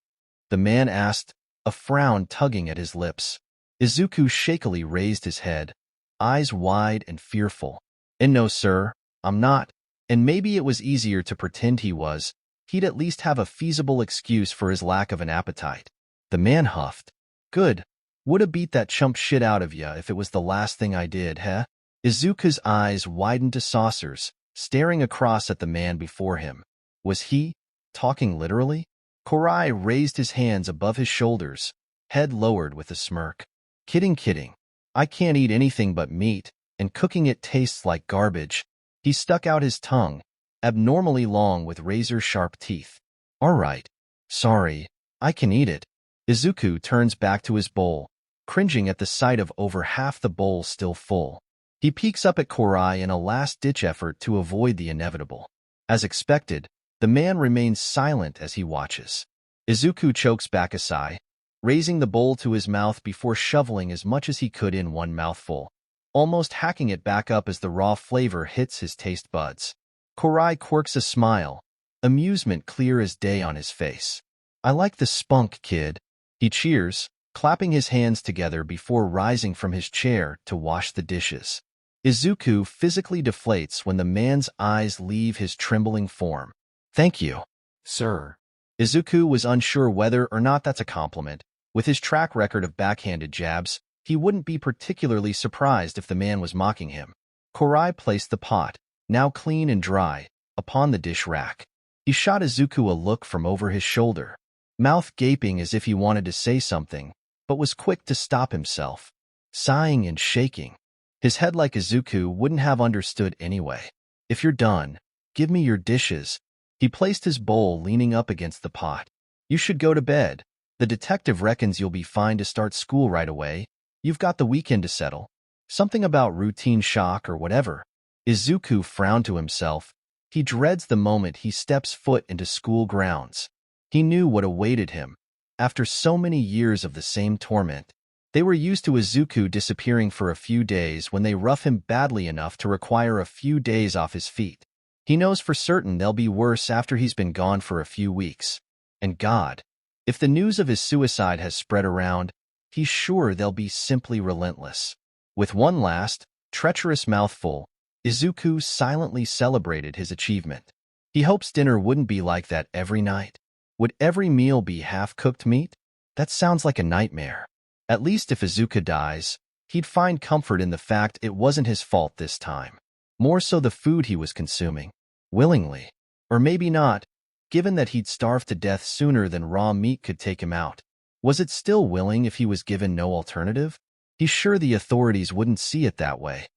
The man asked, a frown tugging at his lips. Izuku shakily raised his head, eyes wide and fearful. And no, sir, I'm not. And maybe it was easier to pretend he was. He'd at least have a feasible excuse for his lack of an appetite. The man huffed. Good. Woulda beat that chump shit out of ya if it was the last thing I did, heh? Izuku's eyes widened to saucers, staring across at the man before him. Was he talking literally? Korai raised his hands above his shoulders, head lowered with a smirk. Kidding. I can't eat anything but meat, and cooking it tastes like garbage. He stuck out his tongue, abnormally long with razor-sharp teeth. All right. Sorry, I can eat it. Izuku turns back to his bowl, cringing at the sight of over half the bowl still full. He peeks up at Korai in a last-ditch effort to avoid the inevitable. As expected, the man remains silent as he watches. Izuku chokes back a sigh, raising the bowl to his mouth before shoveling as much as he could in one mouthful, almost hacking it back up as the raw flavor hits his taste buds. Korai quirks a smile, amusement clear as day on his face. I like the spunk, kid. He cheers, clapping his hands together before rising from his chair to wash the dishes. Izuku physically deflates when the man's eyes leave his trembling form. Thank you, sir. Izuku was unsure whether or not that's a compliment. With his track record of backhanded jabs, he wouldn't be particularly surprised if the man was mocking him. Korai placed the pot, now clean and dry, upon the dish rack. He shot Izuku a look from over his shoulder, mouth gaping as if he wanted to say something, but was quick to stop himself, sighing and shaking. His head, like Izuku, wouldn't have understood anyway. If you're done, give me your dishes. He placed his bowl leaning up against the pot. You should go to bed. The detective reckons you'll be fine to start school right away. You've got the weekend to settle. Something about routine shock or whatever. Izuku frowned to himself. He dreads the moment he steps foot into school grounds. He knew what awaited him. After so many years of the same torment, they were used to Izuku disappearing for a few days when they rough him badly enough to require a few days off his feet. He knows for certain they'll be worse after he's been gone for a few weeks. And God, if the news of his suicide has spread around, he's sure they'll be simply relentless. With one last, treacherous mouthful, Izuku silently celebrated his achievement. He hopes dinner wouldn't be like that every night. Would every meal be half-cooked meat? That sounds like a nightmare. At least if Izuku dies, he'd find comfort in the fact it wasn't his fault this time. More so the food he was consuming. Willingly. Or maybe not, given that he'd starve to death sooner than raw meat could take him out. Was it still willing if he was given no alternative? He's sure the authorities wouldn't see it that way.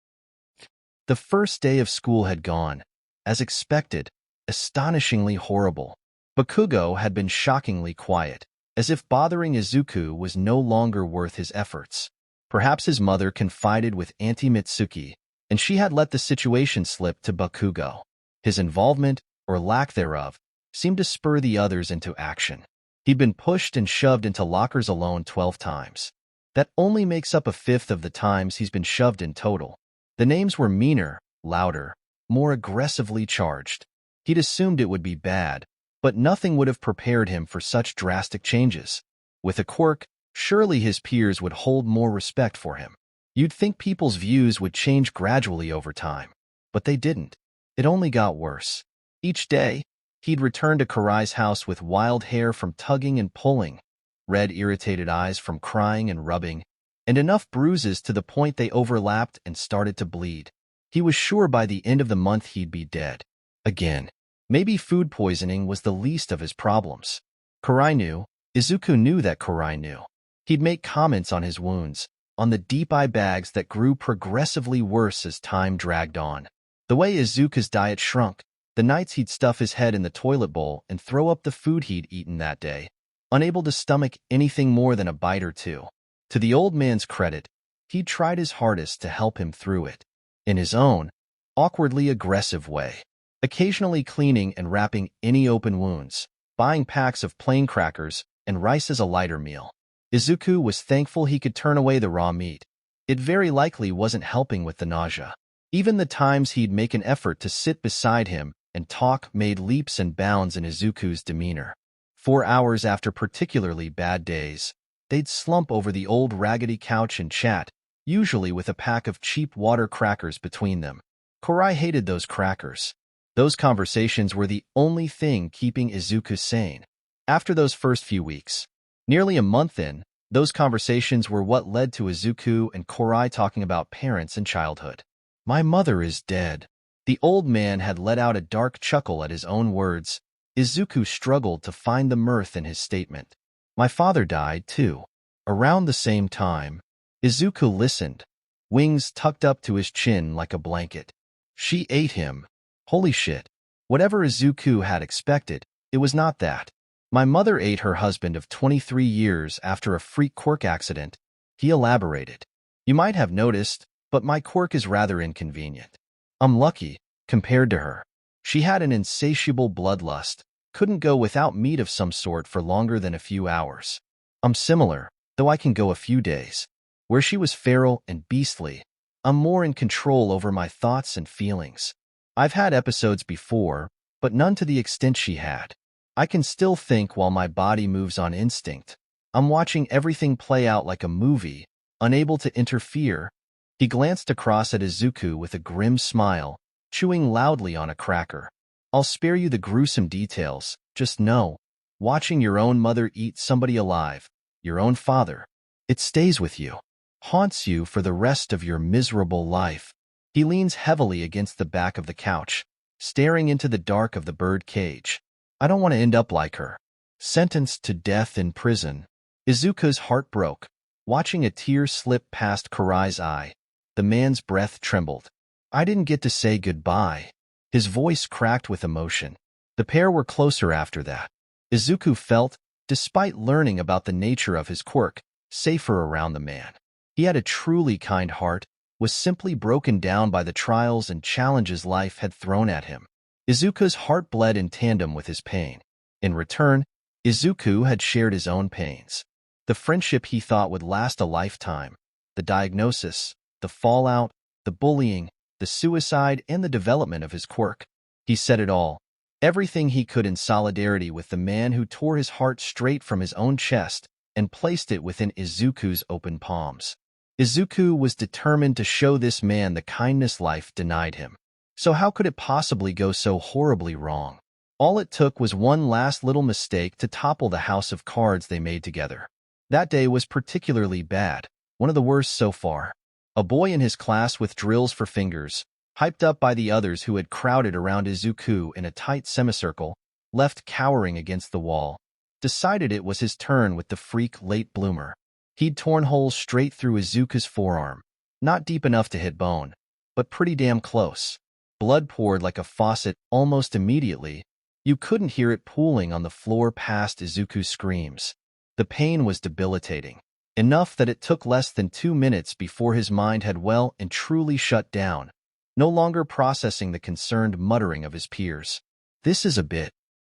The first day of school had gone, as expected, astonishingly horrible. Bakugo had been shockingly quiet, as if bothering Izuku was no longer worth his efforts. Perhaps his mother confided with Auntie Mitsuki, and she had let the situation slip to Bakugo. His involvement, or lack thereof, seemed to spur the others into action. He'd been pushed and shoved into lockers alone 12 times. That only makes up a fifth of the times he's been shoved in total. The names were meaner, louder, more aggressively charged. He'd assumed it would be bad, but nothing would have prepared him for such drastic changes. With a quirk, surely his peers would hold more respect for him. You'd think people's views would change gradually over time, but they didn't. It only got worse. Each day, he'd return to Korai's house with wild hair from tugging and pulling, red irritated eyes from crying and rubbing, and enough bruises to the point they overlapped and started to bleed. He was sure by the end of the month he'd be dead. Again. Maybe food poisoning was the least of his problems. Korai knew. Izuku knew that Korai knew. He'd make comments on his wounds, on the deep eye bags that grew progressively worse as time dragged on. The way Izuku's diet shrunk, the nights he'd stuff his head in the toilet bowl and throw up the food he'd eaten that day, unable to stomach anything more than a bite or two. To the old man's credit, he'd tried his hardest to help him through it, in his own, awkwardly aggressive way, occasionally cleaning and wrapping any open wounds, buying packs of plain crackers and rice as a lighter meal. Izuku was thankful he could turn away the raw meat. It very likely wasn't helping with the nausea. Even the times he'd make an effort to sit beside him and talk made leaps and bounds in Izuku's demeanor. 4 hours after particularly bad days, they'd slump over the old raggedy couch and chat, usually with a pack of cheap water crackers between them. Korai hated those crackers. Those conversations were the only thing keeping Izuku sane. After those first few weeks, nearly a month in, those conversations were what led to Izuku and Korai talking about parents and childhood. "My mother is dead." The old man had let out a dark chuckle at his own words. Izuku struggled to find the mirth in his statement. "My father died, too. Around the same time." Izuku listened, wings tucked up to his chin like a blanket. "She ate him." Holy shit. Whatever Izuku had expected, it was not that. "My mother ate her husband of 23 years after a freak quirk accident," he elaborated. "You might have noticed, but my quirk is rather inconvenient. I'm lucky, compared to her. She had an insatiable bloodlust, couldn't go without meat of some sort for longer than a few hours. I'm similar, though I can go a few days. Where she was feral and beastly, I'm more in control over my thoughts and feelings. I've had episodes before, but none to the extent she had. I can still think while my body moves on instinct. I'm watching everything play out like a movie, unable to interfere." He glanced across at Izuku with a grim smile, chewing loudly on a cracker. "I'll spare you the gruesome details, just know, watching your own mother eat somebody alive, your own father, it stays with you, haunts you for the rest of your miserable life." He leans heavily against the back of the couch, staring into the dark of the bird cage. "I don't want to end up like her. Sentenced to death in prison." Izuku's heart broke, watching a tear slip past Korai's eye. The man's breath trembled. "I didn't get to say goodbye." His voice cracked with emotion. The pair were closer after that. Izuku felt, despite learning about the nature of his quirk, safer around the man. He had a truly kind heart, was simply broken down by the trials and challenges life had thrown at him. Izuku's heart bled in tandem with his pain. In return, Izuku had shared his own pains. The friendship he thought would last a lifetime, the diagnosis, the fallout, the bullying, the suicide, and the development of his quirk. He said it all, everything he could in solidarity with the man who tore his heart straight from his own chest and placed it within Izuku's open palms. Izuku was determined to show this man the kindness life denied him. So how could it possibly go so horribly wrong? All it took was one last little mistake to topple the house of cards they made together. That day was particularly bad, one of the worst so far. A boy in his class with drills for fingers, hyped up by the others who had crowded around Izuku in a tight semicircle, left cowering against the wall, decided it was his turn with the freak late bloomer. He'd torn holes straight through Izuku's forearm, not deep enough to hit bone, but pretty damn close. Blood poured like a faucet almost immediately. You couldn't hear it pooling on the floor past Izuku's screams. The pain was debilitating, enough that it took less than 2 minutes before his mind had well and truly shut down, no longer processing the concerned muttering of his peers. "This is a bit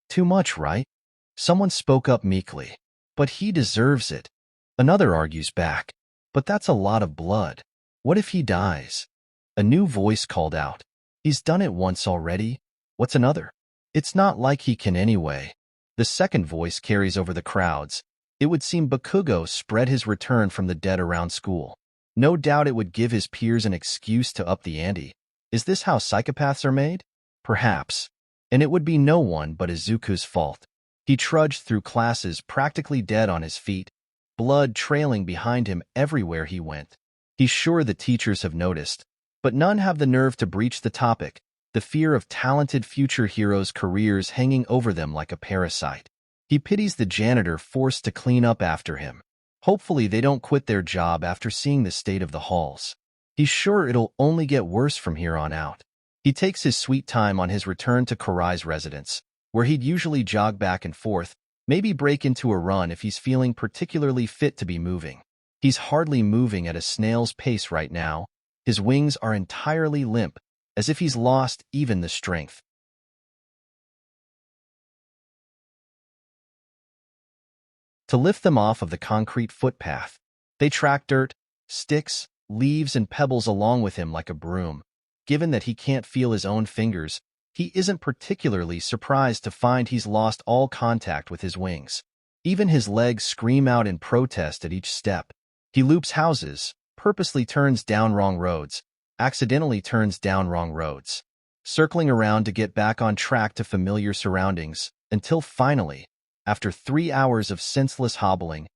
too much, right?" Someone spoke up meekly. "But he deserves it." Another argues back. "But that's a lot of blood. What if he dies?" A new voice called out. He's done it once already. What's another? It's not like he can anyway. The second voice carries over the crowds. It would seem 𝗵𝘃𝗀𝗁 spread his return from the dead around school. No doubt it would give his peers an excuse to up the ante. Is this how psychopaths are made? Perhaps. And it would be no one but Izuku's fault. He trudged through classes practically dead on his feet, blood trailing behind him everywhere he went. He's sure the teachers have noticed, but none have the nerve to breach the topic, the fear of talented future heroes' careers hanging over them like a parasite. He pities the janitor forced to clean up after him. Hopefully they don't quit their job after seeing the state of the halls. He's sure it'll only get worse from here on out. He takes his sweet time on his return to Korai's residence, where he'd usually jog back and forth, maybe break into a run if he's feeling particularly fit to be moving. He's hardly moving at a snail's pace right now. His wings are entirely limp, as if he's lost even the strength to lift them off of the concrete footpath. They track dirt, sticks, leaves, and pebbles along with him like a broom. Given that he can't feel his own fingers, he isn't particularly surprised to find he's lost all contact with his wings. Even his legs scream out in protest at each step. He loops houses, purposely turns down wrong roads, accidentally turns down wrong roads, circling around to get back on track to familiar surroundings, until finally, after 3 hours of senseless hobbling,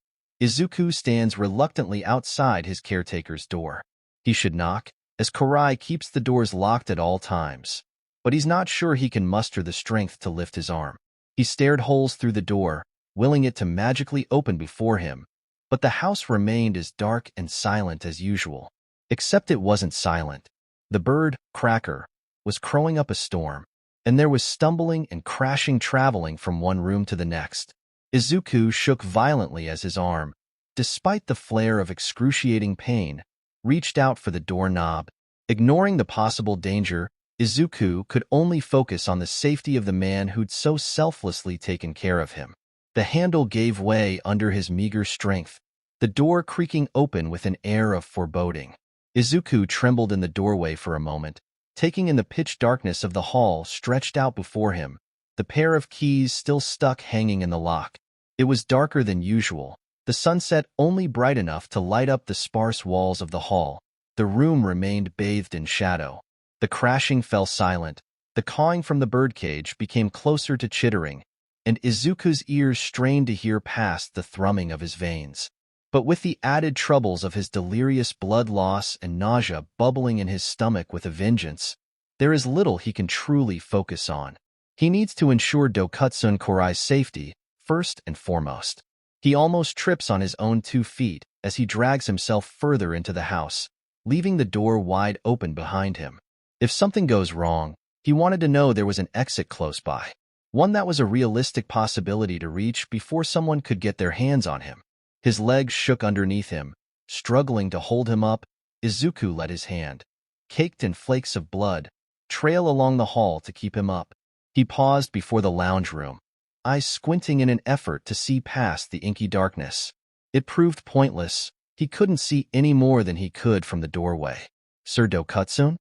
Izuku stands reluctantly outside his caretaker's door. He should knock, as Korai keeps the doors locked at all times, but he's not sure he can muster the strength to lift his arm. He stared holes through the door, willing it to magically open before him, but the house remained as dark and silent as usual. Except it wasn't silent. The bird, Cracker, was crowing up a storm, and there was stumbling and crashing traveling from one room to the next. Izuku shook violently as his arm, despite the flare of excruciating pain, reached out for the doorknob. Ignoring the possible danger, Izuku could only focus on the safety of the man who'd so selflessly taken care of him. The handle gave way under his meager strength, the door creaking open with an air of foreboding. Izuku trembled in the doorway for a moment, taking in the pitch darkness of the hall stretched out before him, the pair of keys still stuck hanging in the lock. It was darker than usual, the sunset only bright enough to light up the sparse walls of the hall. The room remained bathed in shadow. The crashing fell silent, the cawing from the birdcage became closer to chittering, and Izuku's ears strained to hear past the thrumming of his veins. But with the added troubles of his delirious blood loss and nausea bubbling in his stomach with a vengeance, there is little he can truly focus on. He needs to ensure Dokutsun Korai's safety, first and foremost. He almost trips on his own 2 feet as he drags himself further into the house, leaving the door wide open behind him. If something goes wrong, he wanted to know there was an exit close by, one that was a realistic possibility to reach before someone could get their hands on him. His legs shook underneath him, struggling to hold him up. Izuku let his hand, caked in flakes of blood, trail along the hall to keep him up. He paused before the lounge room, eyes squinting in an effort to see past the inky darkness. It proved pointless. He couldn't see any more than he could from the doorway. "Sir Dokutsun?"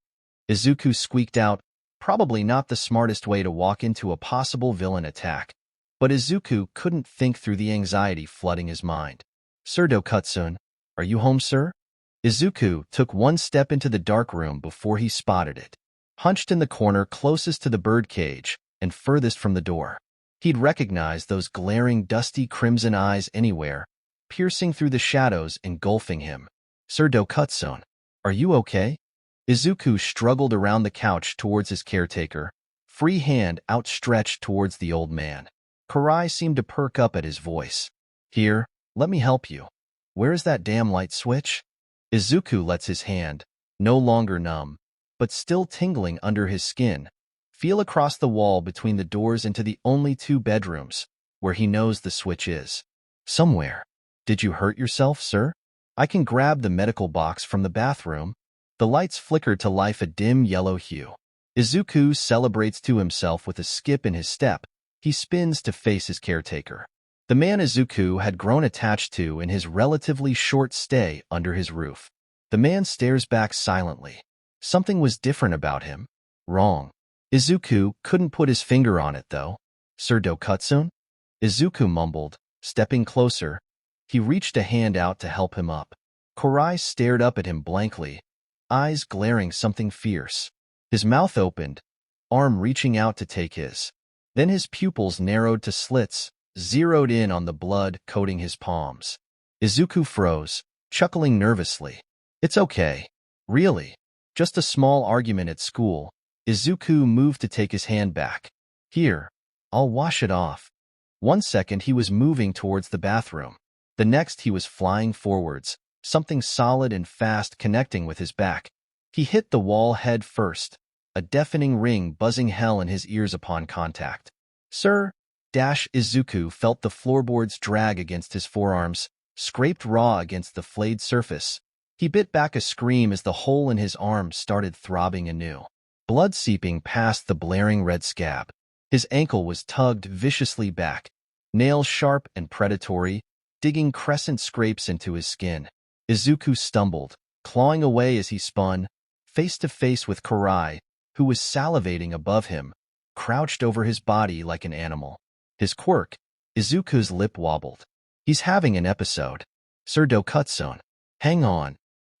Izuku squeaked out, probably not the smartest way to walk into a possible villain attack. But Izuku couldn't think through the anxiety flooding his mind. "Sir Dokutsun, are you home, sir?" Izuku took one step into the dark room before he spotted it, hunched in the corner closest to the birdcage and furthest from the door. He'd recognize those glaring, dusty crimson eyes anywhere, piercing through the shadows, engulfing him. "Sir Dokutsun, are you okay?" Izuku struggled around the couch towards his caretaker, free hand outstretched towards the old man. Korai seemed to perk up at his voice. "Here, let me help you. Where is that damn light switch?" Izuku lets his hand, no longer numb, but still tingling under his skin, feel across the wall between the doors into the only 2 bedrooms, where he knows the switch is. "Somewhere. Did you hurt yourself, sir? I can grab the medical box from the bathroom." The lights flickered to life a dim yellow hue. Izuku celebrates to himself with a skip in his step. He spins to face his caretaker, the man Izuku had grown attached to in his relatively short stay under his roof. The man stares back silently, Something was different about him. Wrong. Izuku couldn't put his finger on it, though. 𝗧𝗵𝗵𝗃𝗧𝗵? Izuku mumbled, stepping closer. He reached a hand out to help him up. Korai stared up at him blankly, eyes glaring something fierce. His mouth opened, arm reaching out to take his. Then his pupils narrowed to slits, zeroed in on the blood coating his palms. Izuku froze, chuckling nervously. It's okay. Really. Just a small argument at school. Izuku moved to take his hand back. Here, I'll wash it off. 1 second he was moving towards the bathroom. The next he was flying forwards, something solid and fast connecting with his back. He hit the wall head first, a deafening ring buzzing hell in his ears upon contact. Sir, Izuku felt the floorboards drag against his forearms, scraped raw against the flayed surface. He bit back a scream as the hole in his arm started throbbing anew. Blood seeping past the blaring red scab. His ankle was tugged viciously back, nails sharp and predatory, digging crescent scrapes into his skin. Izuku stumbled, clawing away as he spun, face to face with Korai, who was salivating above him, crouched over his body like an animal. His quirk, Izuku's lip wobbled. He's having an episode. 𝗧𝗵𝗵𝗃𝗧𝗵. Hang on.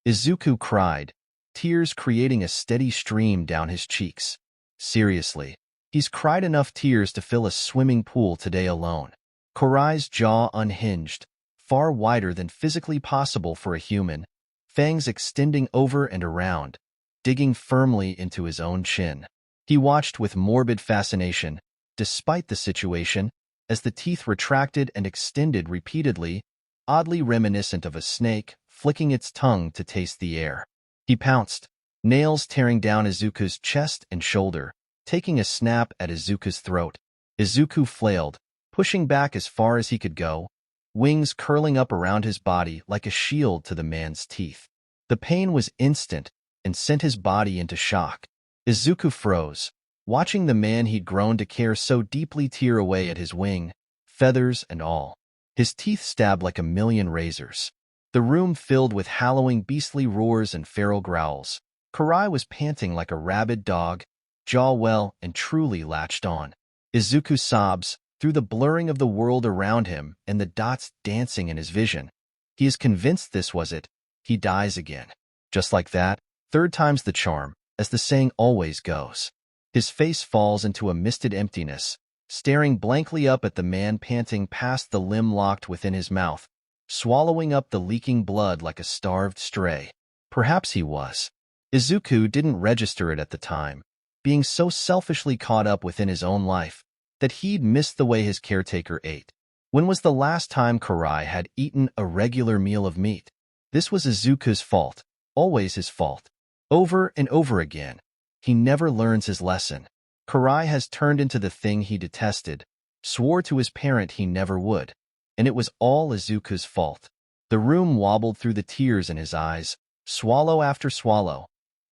Izuku cried, tears creating a steady stream down his cheeks. Seriously, he's cried enough tears to fill a swimming pool today alone. Korai's jaw unhinged, far wider than physically possible for a human, fangs extending over and around, digging firmly into his own chin. He watched with morbid fascination, despite the situation, as the teeth retracted and extended repeatedly, oddly reminiscent of a snake flicking its tongue to taste the air. He pounced, nails tearing down Izuku's chest and shoulder, taking a snap at Izuku's throat. Izuku flailed, pushing back as far as he could go, wings curling up around his body like a shield to the man's teeth. The pain was instant and sent his body into shock. Izuku froze, watching the man he'd grown to care so deeply tear away at his wing, feathers and all. His teeth stabbed like a million razors. The room filled with howling beastly roars and feral growls. Korai was panting like a rabid dog, jaw well and truly latched on. Izuku sobs, through the blurring of the world around him and the dots dancing in his vision. He is convinced this was it. He dies again. Just like that, 3rd time's the charm, as the saying always goes. His face falls into a misted emptiness, staring blankly up at the man panting past the limb locked within his mouth, swallowing up the leaking blood like a starved stray. Perhaps he was. Izuku didn't register it at the time, being so selfishly caught up within his own life that he'd missed the way his caretaker ate. When was the last time Korai had eaten a regular meal of meat? This was Izuku's fault, always his fault. Over and over again, he never learns his lesson. Korai has turned into the thing he detested, swore to his parent he never would, and it was all Izuku's fault. The room wobbled through the tears in his eyes, swallow after swallow.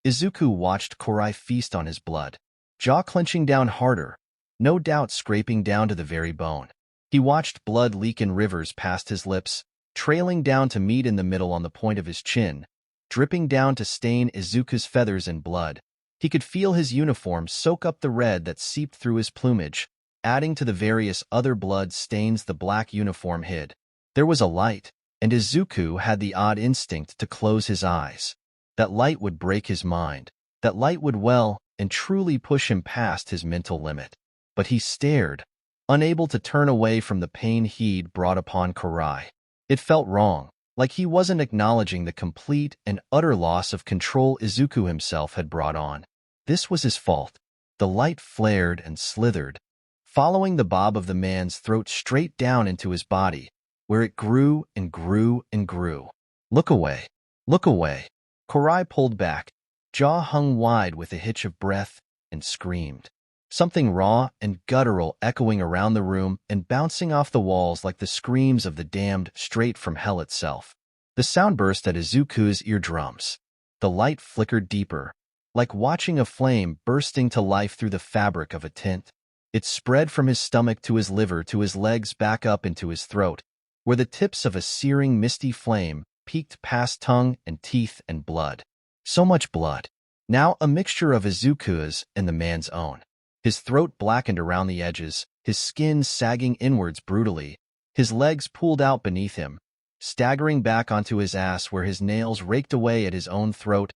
Izuku watched Korai feast on his blood, jaw clenching down harder, no doubt scraping down to the very bone. He watched blood leak in rivers past his lips, trailing down to meet in the middle on the point of his chin, dripping down to stain Izuku's feathers and blood. He could feel his uniform soak up the red that seeped through his plumage, adding to the various other blood stains the black uniform hid. There was a light, and Izuku had the odd instinct to close his eyes. That light would break his mind. That light would well and truly push him past his mental limit. But he stared, unable to turn away from the pain he'd brought upon Korai. It felt wrong, like he wasn't acknowledging the complete and utter loss of control Izuku himself had brought on. This was his fault. The light flared and slithered, following the bob of the man's throat straight down into his body, where it grew and grew and grew. Look away. Look away. Korai pulled back, jaw hung wide with a hitch of breath, and screamed. Something raw and guttural echoing around the room and bouncing off the walls like the screams of the damned straight from hell itself. The sound burst at Izuku's eardrums. The light flickered deeper, like watching a flame bursting to life through the fabric of a tent. It spread from his stomach to his liver to his legs back up into his throat, where the tips of a searing misty flame peeked past tongue and teeth and blood. So much blood. now a mixture of Izuku's and the man's own. His throat blackened around the edges, his skin sagging inwards brutally, his legs pulled out beneath him, staggering back onto his ass where his nails raked away at his own throat,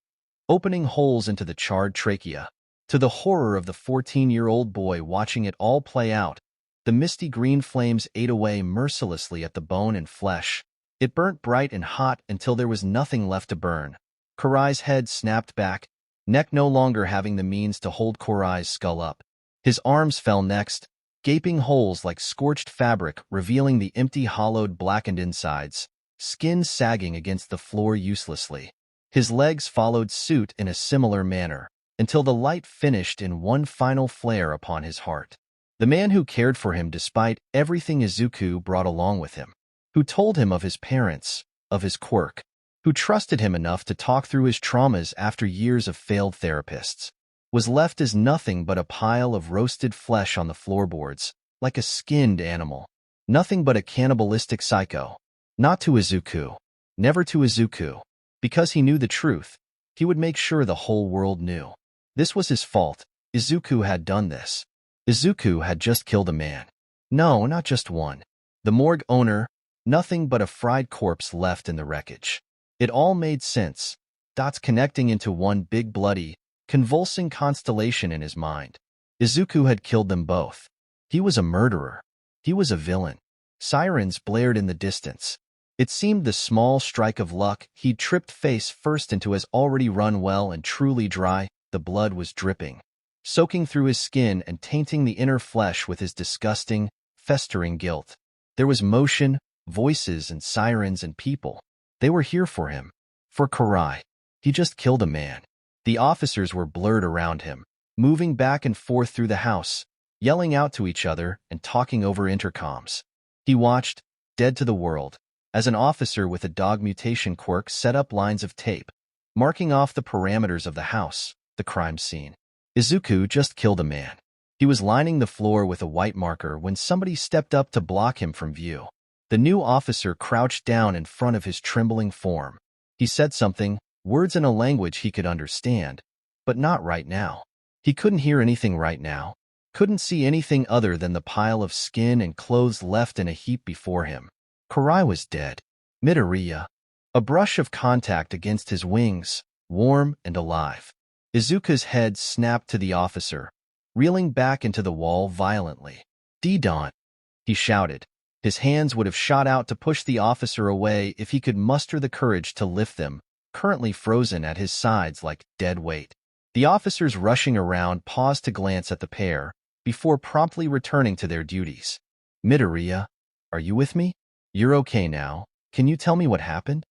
opening holes into the charred trachea. To the horror of the 14-year-old boy watching it all play out, the misty green flames ate away mercilessly at the bone and flesh. It burnt bright and hot until there was nothing left to burn. Korai's head snapped back, neck no longer having the means to hold Korai's skull up. His arms fell next, gaping holes like scorched fabric revealing the empty, hollowed, blackened insides, skin sagging against the floor uselessly. His legs followed suit in a similar manner, until the light finished in one final flare upon his heart. The man who cared for him despite everything Izuku brought along with him, who told him of his parents, of his quirk, who trusted him enough to talk through his traumas after years of failed therapists, was left as nothing but a pile of roasted flesh on the floorboards, like a skinned animal. Nothing but a cannibalistic psycho. Not to Izuku. Never to Izuku. Because he knew the truth, he would make sure the whole world knew. This was his fault. Izuku had done this. Izuku had just killed a man. No, not just one. The morgue owner, nothing but a fried corpse left in the wreckage. It all made sense, dots connecting into one big bloody, convulsing constellation in his mind. Izuku had killed them both. He was a murderer. He was a villain. Sirens blared in the distance. It seemed the small strike of luck he'd tripped face first into has already run well and truly dry. The blood was dripping, soaking through his skin and tainting the inner flesh with his disgusting, festering guilt. There was motion, voices and sirens and people. They were here for him. For Korai. He just killed a man. The officers were blurred around him, moving back and forth through the house, yelling out to each other and talking over intercoms. He watched, dead to the world, as an officer with a dog mutation quirk set up lines of tape, marking off the parameters of the house, the crime scene. Izuku just killed a man. He was lining the floor with a white marker when somebody stepped up to block him from view. The new officer crouched down in front of his trembling form. He said something, words in a language he could understand, but not right now. He couldn't hear anything right now, couldn't see anything other than the pile of skin and clothes left in a heap before him. Korai was dead. Midoriya. A brush of contact against his wings, warm and alive. Izuku's head snapped to the officer, reeling back into the wall violently. D-Don, he shouted. His hands would have shot out to push the officer away if he could muster the courage to lift them, currently frozen at his sides like dead weight. The officers rushing around paused to glance at the pair, before promptly returning to their duties. Midoriya, are you with me? You're okay now. Can you tell me what happened?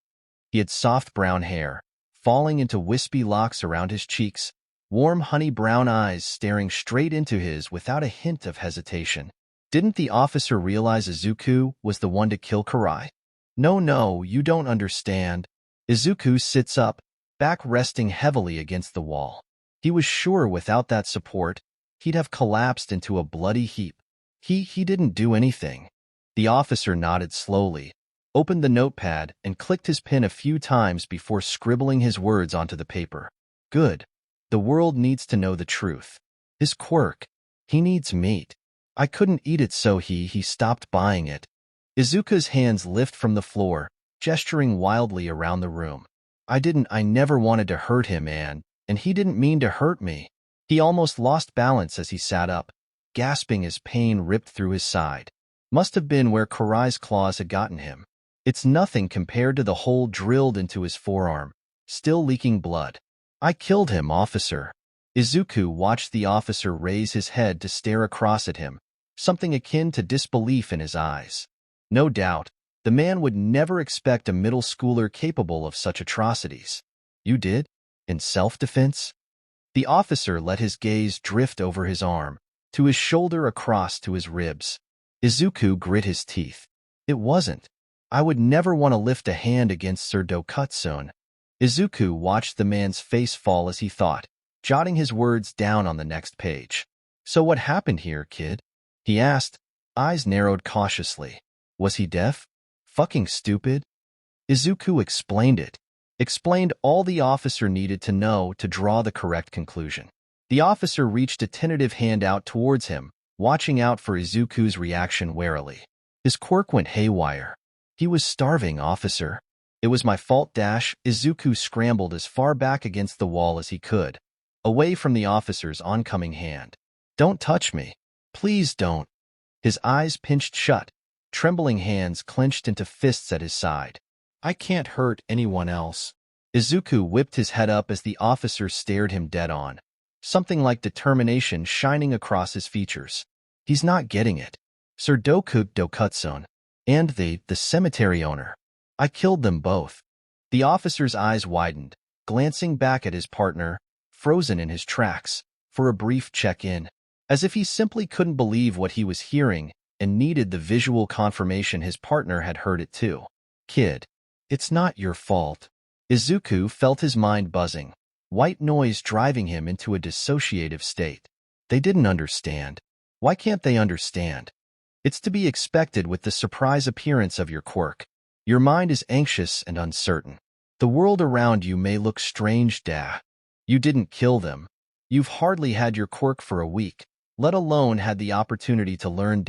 He had soft brown hair, falling into wispy locks around his cheeks, warm honey brown eyes staring straight into his without a hint of hesitation. Didn't the officer realize Izuku was the one to kill Korai? No, you don't understand. Izuku sits up, back resting heavily against the wall. He was sure without that support, he'd have collapsed into a bloody heap. He didn't do anything. The officer nodded slowly, opened the notepad and clicked his pen a few times before scribbling his words onto the paper. Good. The world needs to know the truth. His quirk. He needs meat. I couldn't eat it, so he stopped buying it. Izuku's hands lift from the floor, gesturing wildly around the room. I never wanted to hurt him, and he didn't mean to hurt me. He almost lost balance as he sat up, gasping as pain ripped through his side. Must have been where Korai's claws had gotten him. It's nothing compared to the hole drilled into his forearm, still leaking blood. I killed him, officer. Izuku watched the officer raise his head to stare across at him, something akin to disbelief in his eyes. No doubt, the man would never expect a middle schooler capable of such atrocities. You did? In self-defense? The officer let his gaze drift over his arm, to his shoulder across to his ribs. Izuku grit his teeth. It wasn't. I would never want to lift a hand against Sir Dokutsun. Izuku watched the man's face fall as he thought, jotting his words down on the next page. So what happened here, kid? He asked, eyes narrowed cautiously. Was he deaf? Fucking stupid? Izuku explained it. explained all the officer needed to know to draw the correct conclusion. The officer reached a tentative hand out towards him, watching out for Izuku's reaction warily. His quirk went haywire. "He was starving, officer." "It was my fault." Izuku scrambled as far back against the wall as he could, away from the officer's oncoming hand. "Don't touch me. Please don't." His eyes pinched shut, trembling hands clenched into fists at his side. "I can't hurt anyone else." Izuku whipped his head up as the officer stared him dead on, something like determination shining across his features. "He's not getting it. Sir Deku and the cemetery owner. I killed them both." The officer's eyes widened, glancing back at his partner, frozen in his tracks, for a brief check-in, as if he simply couldn't believe what he was hearing and needed the visual confirmation his partner had heard it too. "Kid, it's not your fault." Izuku felt his mind buzzing, white noise driving him into a dissociative state. They didn't understand. Why can't they understand? It's to be expected with the surprise appearance of your quirk. Your mind is anxious and uncertain. The world around you may look strange. You didn't kill them. You've hardly had your quirk for a week, let alone had the opportunity to learn.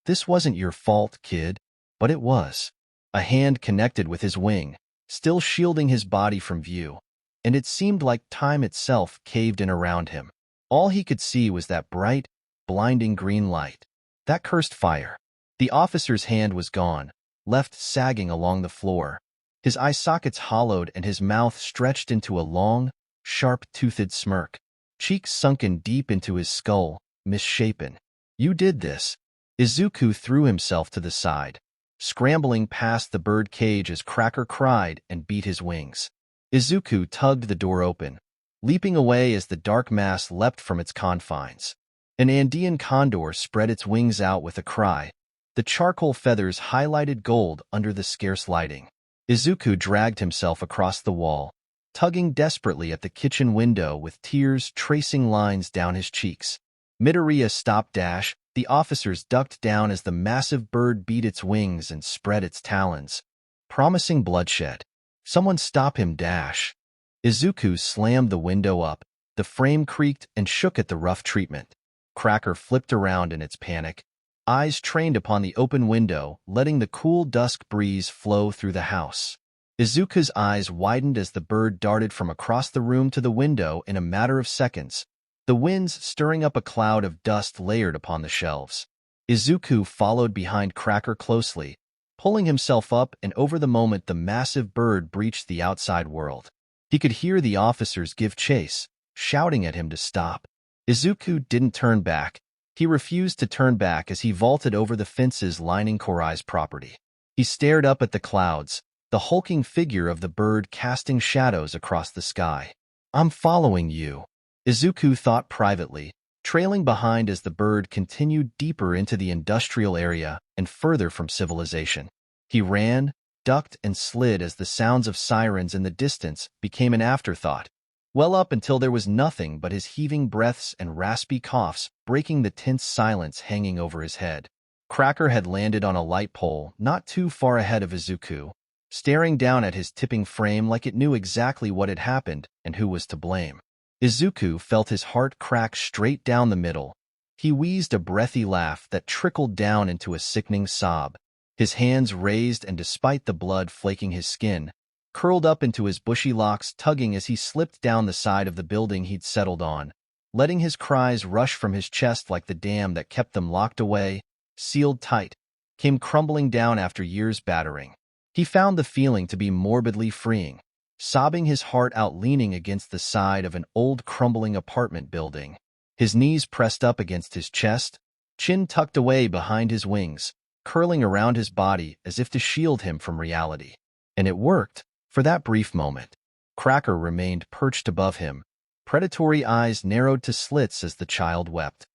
This wasn't your fault, kid. But it was. A hand connected with his wing, still shielding his body from view, and it seemed like time itself caved in around him. All he could see was that bright, blinding green light. That cursed fire. The officer's hand was gone, left sagging along the floor. His eye sockets hollowed and his mouth stretched into a long, sharp-toothed smirk, cheeks sunken deep into his skull, misshapen. "You did this." Izuku threw himself to the side, scrambling past the bird cage as Cracker cried and beat his wings. Izuku tugged the door open, leaping away as the dark mass leapt from its confines. An Andean condor spread its wings out with a cry, the charcoal feathers highlighted gold under the scarce lighting. Izuku dragged himself across the wall, tugging desperately at the kitchen window with tears tracing lines down his cheeks. Midoriya stopped. The officers ducked down as the massive bird beat its wings and spread its talons, promising bloodshed. "Someone stop him." Izuku slammed the window up. The frame creaked and shook at the rough treatment. Cracker flipped around in its panic, eyes trained upon the open window, letting the cool dusk breeze flow through the house. Izuku's eyes widened as the bird darted from across the room to the window in a matter of seconds, the winds stirring up a cloud of dust layered upon the shelves. Izuku followed behind Cracker closely, pulling himself up, and over the moment the massive bird breached the outside world. He could hear the officers give chase, shouting at him to stop. Izuku didn't turn back. He refused to turn back as he vaulted over the fences lining Korai's property. He stared up at the clouds, the hulking figure of the bird casting shadows across the sky. "I'm following you," Izuku thought privately, trailing behind as the bird continued deeper into the industrial area and further from civilization. He ran, ducked, and slid as the sounds of sirens in the distance became an afterthought, well up until there was nothing but his heaving breaths and raspy coughs breaking the tense silence hanging over his head. Cracker had landed on a light pole not too far ahead of Izuku, staring down at his tipping frame like it knew exactly what had happened and who was to blame. Izuku felt his heart crack straight down the middle. He wheezed a breathy laugh that trickled down into a sickening sob. His hands raised and, despite the blood flaking his skin, curled up into his bushy locks, tugging as he slipped down the side of the building he'd settled on, letting his cries rush from his chest like the dam that kept them locked away, sealed tight, came crumbling down after years' battering. He found the feeling to be morbidly freeing, sobbing his heart out, leaning against the side of an old crumbling apartment building, his knees pressed up against his chest, chin tucked away behind his wings, curling around his body as if to shield him from reality. And it worked. For that brief moment, Cracker remained perched above him, predatory eyes narrowed to slits as the child wept.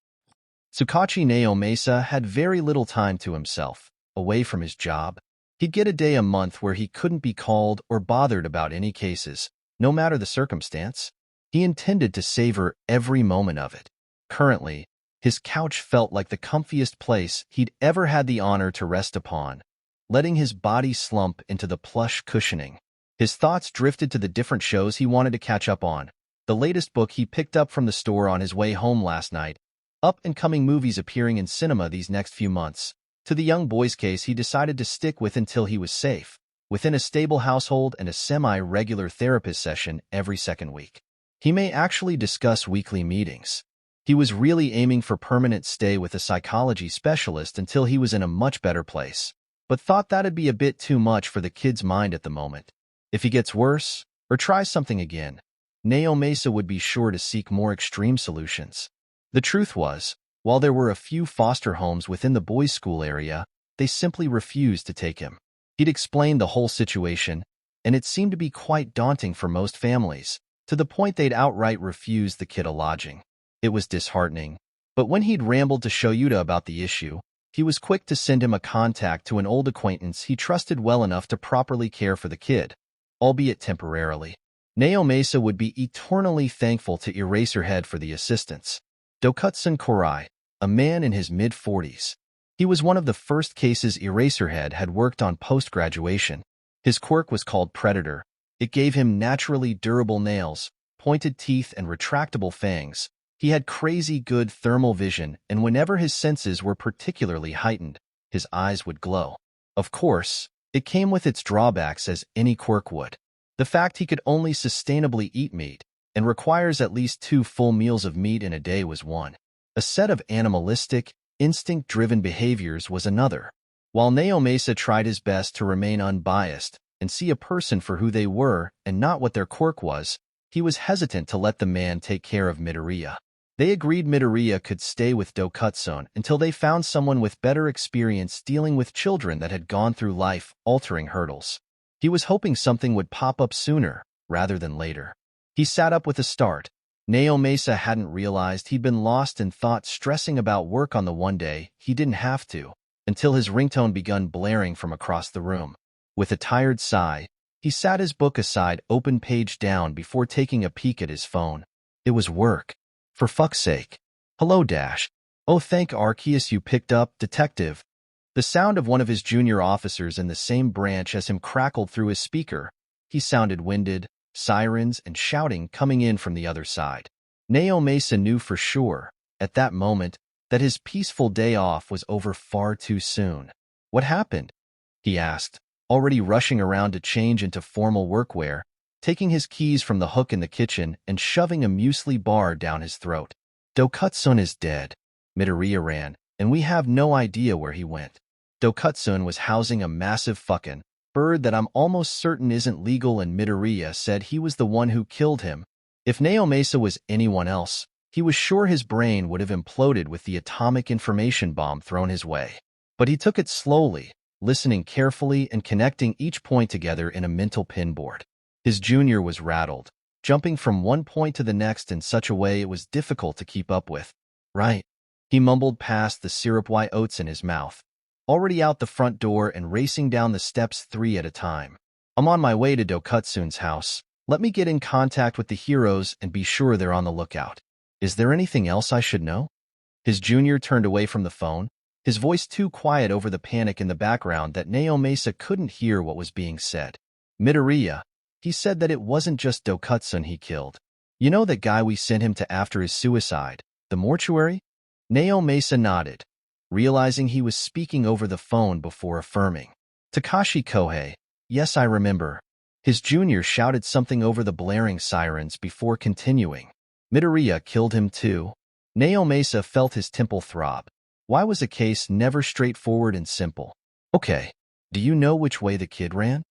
𝗧𝗵𝗲 had very little time to himself, away from his job. He'd get a day a month where he couldn't be called or bothered about any cases, no matter the circumstance. He intended to savor every moment of it. Currently, his couch felt like the comfiest place he'd ever had the honor to rest upon, letting his body slump into the plush cushioning. His thoughts drifted to the different shows he wanted to catch up on. The latest book he picked up from the store on his way home last night. Up-and-coming movies appearing in cinema these next few months. To the young boy's case he decided to stick with until he was safe, within a stable household and a semi-regular therapist session every second week. He may actually discuss weekly meetings. He was really aiming for permanent stay with a psychology specialist until he was in a much better place, but thought that'd be a bit too much for the kid's mind at the moment. If he gets worse, or tries something again, 𝗵𝗄𝗄𝗧𝗵𝗲 would be sure to seek more extreme solutions. The truth was, while there were a few foster homes within the boys' school area, they simply refused to take him. He'd explained the whole situation, and it seemed to be quite daunting for most families, to the point they'd outright refused the kid a lodging. It was disheartening, but when he'd rambled to 𝗎𝗪𝗧 about the issue, he was quick to send him a contact to an old acquaintance he trusted well enough to properly care for the kid, albeit temporarily. 𝗵𝗄𝗄𝗧𝗵𝗲 would be eternally thankful to 𝗎𝗪𝗧𝗫 for the assistance. 𝗬𝗂𝗁 Korai, a man in his mid-40s. He was one of the first cases 𝗎𝗪𝗧𝗫 had worked on post-graduation. His quirk was called Predator. It gave him naturally durable nails, pointed teeth, and retractable fangs. He had crazy good thermal vision, and whenever his senses were particularly heightened, his eyes would glow. Of course, it came with its drawbacks as any quirk would. The fact he could only sustainably eat meat, and requires at least 2 full meals of meat in a day was one. A set of animalistic, instinct-driven behaviors was another. While 𝗵𝗄𝗄𝗧𝗵𝗲 tried his best to remain unbiased and see a person for who they were and not what their quirk was, he was hesitant to let the man take care of 𝗵𝗃𝗧𝗫. They agreed 𝗵𝗃𝗧𝗫 could stay with 𝗬𝗂𝗁 until they found someone with better experience dealing with children that had gone through life-altering hurdles. He was hoping something would pop up sooner, rather than later. He sat up with a start. 𝗵𝗄𝗄𝗧𝗵𝗲 hadn't realized he'd been lost in thought stressing about work on the one day he didn't have to, until his ringtone begun blaring from across the room. With a tired sigh, he sat his book aside, open page down before taking a peek at his phone. It was work. For fuck's sake. Hello dash. Oh, thank Arceus you picked up, detective. The sound of one of his junior officers in the same branch as him crackled through his speaker. He sounded winded, sirens and shouting coming in from the other side. 𝗵𝗄𝗄𝗧𝗵𝗲 knew for sure, at that moment, that his peaceful day off was over far too soon. What happened? He asked, already rushing around to change into formal workwear, taking his keys from the hook in the kitchen and shoving a muesli bar down his throat. 𝗬𝗂𝗁 is dead. 𝗵𝗃𝗧𝗫 ran, and we have no idea where he went. 𝗬𝗂𝗁 was housing a massive fucking bird that I'm almost certain isn't legal, and 𝗵𝗃𝗧𝗫 said he was the one who killed him. If 𝗵𝗄𝗄𝗧𝗵𝗲 was anyone else, he was sure his brain would have imploded with the atomic information bomb thrown his way. But he took it slowly, listening carefully and connecting each point together in a mental pinboard. His junior was rattled, jumping from one point to the next in such a way it was difficult to keep up with. Right. He mumbled past the 𝗬𝗪𝗠 oats in his mouth, already out the front door and racing down the steps 3 at a time. I'm on my way to 𝗬𝗂𝗁's house. Let me get in contact with the heroes and be sure they're on the lookout. Is there anything else I should know? His junior turned away from the phone, his voice too quiet over the panic in the background that 𝗵𝗄𝗄𝗧𝗵𝗲 couldn't hear what was being said. 𝗵𝗃𝗧𝗫, he said that it wasn't just 𝗬𝗂𝗁 he killed. You know that guy we sent him to after his suicide, the mortuary? 𝗵𝗄𝗄𝗧𝗵𝗲 nodded, realizing he was speaking over the phone before affirming. Takashi Kohei, yes, I remember. His junior shouted something over the blaring sirens before continuing. 𝗵𝗃𝗧𝗵𝗲 killed him too. 𝗵𝗄𝗄𝗧𝗵𝗲 felt his temple throb. Why was a case never straightforward and simple? Okay, do you know which way the kid ran?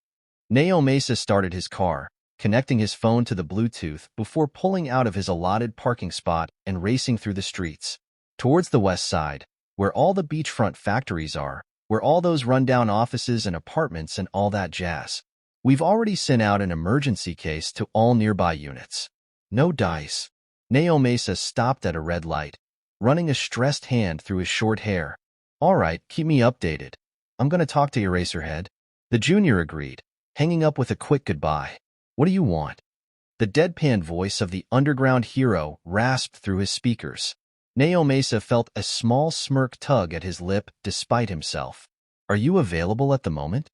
𝗵𝗄𝗄𝗧𝗵𝗲 started his car, connecting his phone to the Bluetooth before pulling out of his allotted parking spot and racing through the streets. Towards the west side, where all the beachfront factories are, where all those rundown offices and apartments and all that jazz. We've already sent out an emergency case to all nearby units. No dice. 𝗵𝗄𝗄𝗧𝗵𝗲 stopped at a red light, running a stressed hand through his short hair. All right, keep me updated. I'm going to talk to 𝗎𝗪𝗧𝗫. The junior agreed, hanging up with a quick goodbye. What do you want? The deadpan voice of the underground hero rasped through his speakers. 𝗵𝗄𝗄𝗧𝗵𝗲 felt a small smirk tug at his lip despite himself. Are you available at the moment?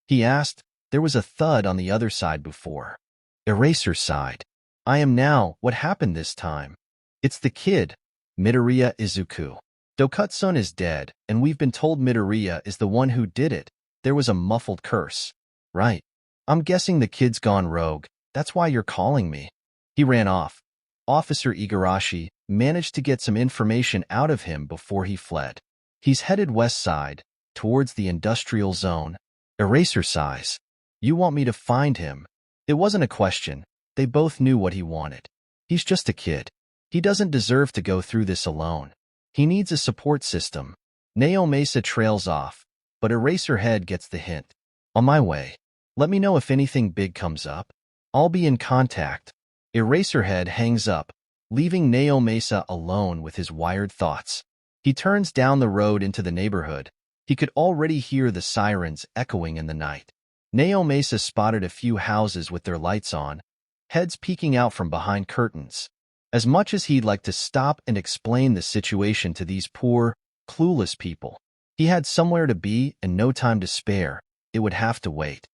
He asked, There was a thud on the other side before. Eraser sighed. I am now. What happened this time? It's the kid, Midoriya Izuku. 𝗬𝗪𝗄𝗧 is dead, and we've been told Midoriya is the one who did it. There was a muffled curse. Right. I'm guessing the kid's gone rogue. That's why you're calling me. He ran off. Officer Igarashi managed to get some information out of him before he fled. He's headed west side, towards the industrial zone. Eraser sighs. You want me to find him? It wasn't a question. They both knew what he wanted. He's just a kid. He doesn't deserve to go through this alone. He needs a support system. 𝗬𝗪𝗍𝗂 trails off, but Eraserhead gets the hint. On my way. Let me know if anything big comes up. I'll be in contact. Eraserhead hangs up, leaving 𝗬𝗪𝗍𝗂 alone with his wired thoughts. He turns down the road into the neighborhood. He could already hear the sirens echoing in the night. 𝗬𝗪𝗍𝗂 spotted a few houses with their lights on, heads peeking out from behind curtains. As much as he'd like to stop and explain the situation to these poor, clueless people, he had somewhere to be and no time to spare. It would have to wait.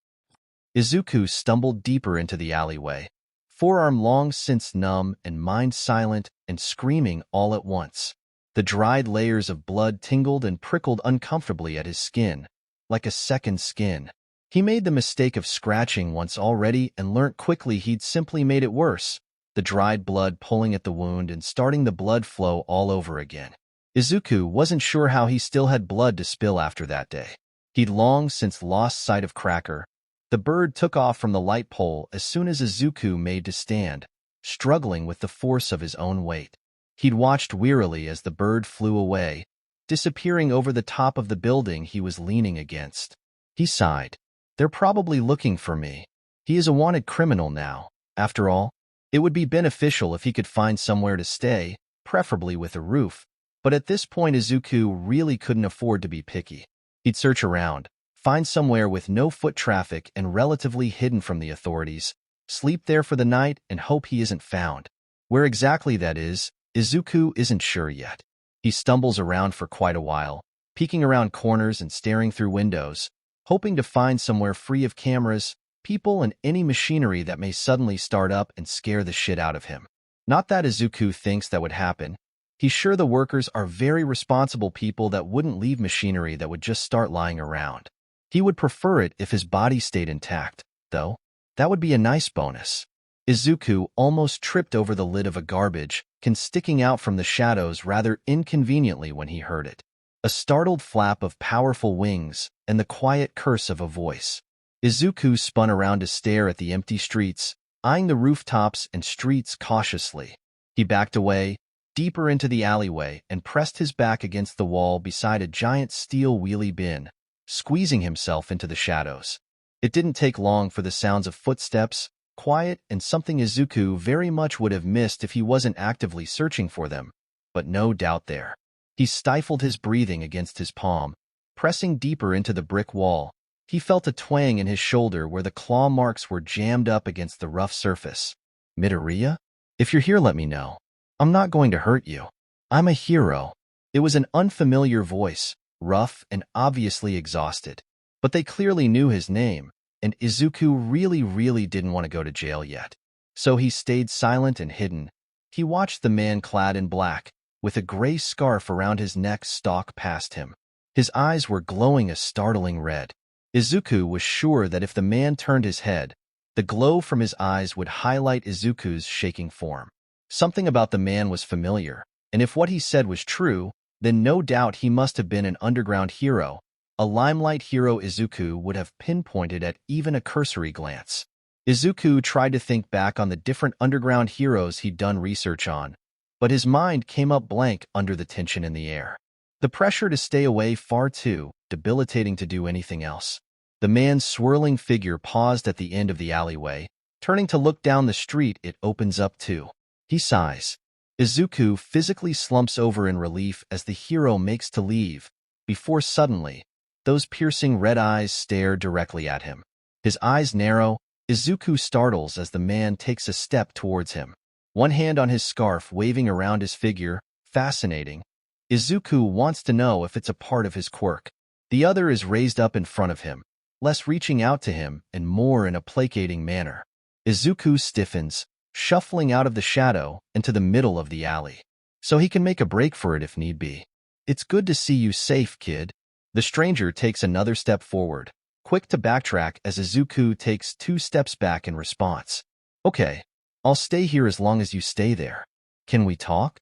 Izuku stumbled deeper into the alleyway, forearm long since numb and mind silent and screaming all at once. The dried layers of blood tingled and prickled uncomfortably at his skin, like a second skin. He made the mistake of scratching once already and learnt quickly he'd simply made it worse, the dried blood pulling at the wound and starting the blood flow all over again. Izuku wasn't sure how he still had blood to spill after that day. He'd long since lost sight of Cracker. The bird took off from the light pole as soon as Izuku made to stand, struggling with the force of his own weight. He'd watched wearily as the bird flew away, disappearing over the top of the building he was leaning against. He sighed. They're probably looking for me. He is a wanted criminal now. After all, it would be beneficial if he could find somewhere to stay, preferably with a roof. But at this point Izuku really couldn't afford to be picky. He'd search around, find somewhere with no foot traffic and relatively hidden from the authorities, sleep there for the night and hope he isn't found. Where exactly that is, Izuku isn't sure yet. He stumbles around for quite a while, peeking around corners and staring through windows, hoping to find somewhere free of cameras, people and any machinery that may suddenly start up and scare the shit out of him. Not that Izuku thinks that would happen. He's sure the workers are very responsible people that wouldn't leave machinery that would just start lying around. He would prefer it if his body stayed intact, though. That would be a nice bonus. Izuku almost tripped over the lid of a garbage can sticking out from the shadows rather inconveniently when he heard it. A startled flap of powerful wings and the quiet curse of a voice. Izuku spun around to stare at the empty streets, eyeing the rooftops and streets cautiously. He backed away, deeper into the alleyway, and pressed his back against the wall beside a giant steel wheelie bin, squeezing himself into the shadows. It didn't take long for the sounds of footsteps, quiet and something Izuku very much would have missed if he wasn't actively searching for them, but no doubt there. He stifled his breathing against his palm, pressing deeper into the brick wall. He felt a twang in his shoulder where the claw marks were jammed up against the rough surface. Midoriya? If you're here, let me know. I'm not going to hurt you. I'm a hero. It was an unfamiliar voice, rough and obviously exhausted. But they clearly knew his name, and Izuku really didn't want to go to jail yet. So he stayed silent and hidden. He watched the man clad in black, with a gray scarf around his neck, stalk past him. His eyes were glowing a startling red. Izuku was sure that if the man turned his head, the glow from his eyes would highlight Izuku's shaking form. Something about the man was familiar, and if what he said was true, then no doubt he must have been an underground hero, a limelight hero Izuku would have pinpointed at even a cursory glance. Izuku tried to think back on the different underground heroes he'd done research on, but his mind came up blank under the tension in the air. The pressure to stay away far too debilitating to do anything else. The man's swirling figure paused at the end of the alleyway. Turning to look down the street, it opens up too. He sighs. Izuku physically slumps over in relief as the hero makes to leave, before suddenly, those piercing red eyes stare directly at him. His eyes narrow. Izuku startles as the man takes a step towards him. One hand on his scarf waving around his figure, fascinating. Izuku wants to know if it's a part of his quirk. The other is raised up in front of him, less reaching out to him and more in a placating manner. Izuku stiffens, shuffling out of the shadow into the middle of the alley, so he can make a break for it if need be. It's good to see you safe, kid. The stranger takes another step forward, quick to backtrack as Izuku takes 2 steps back in response. Okay, I'll stay here as long as you stay there. Can we talk?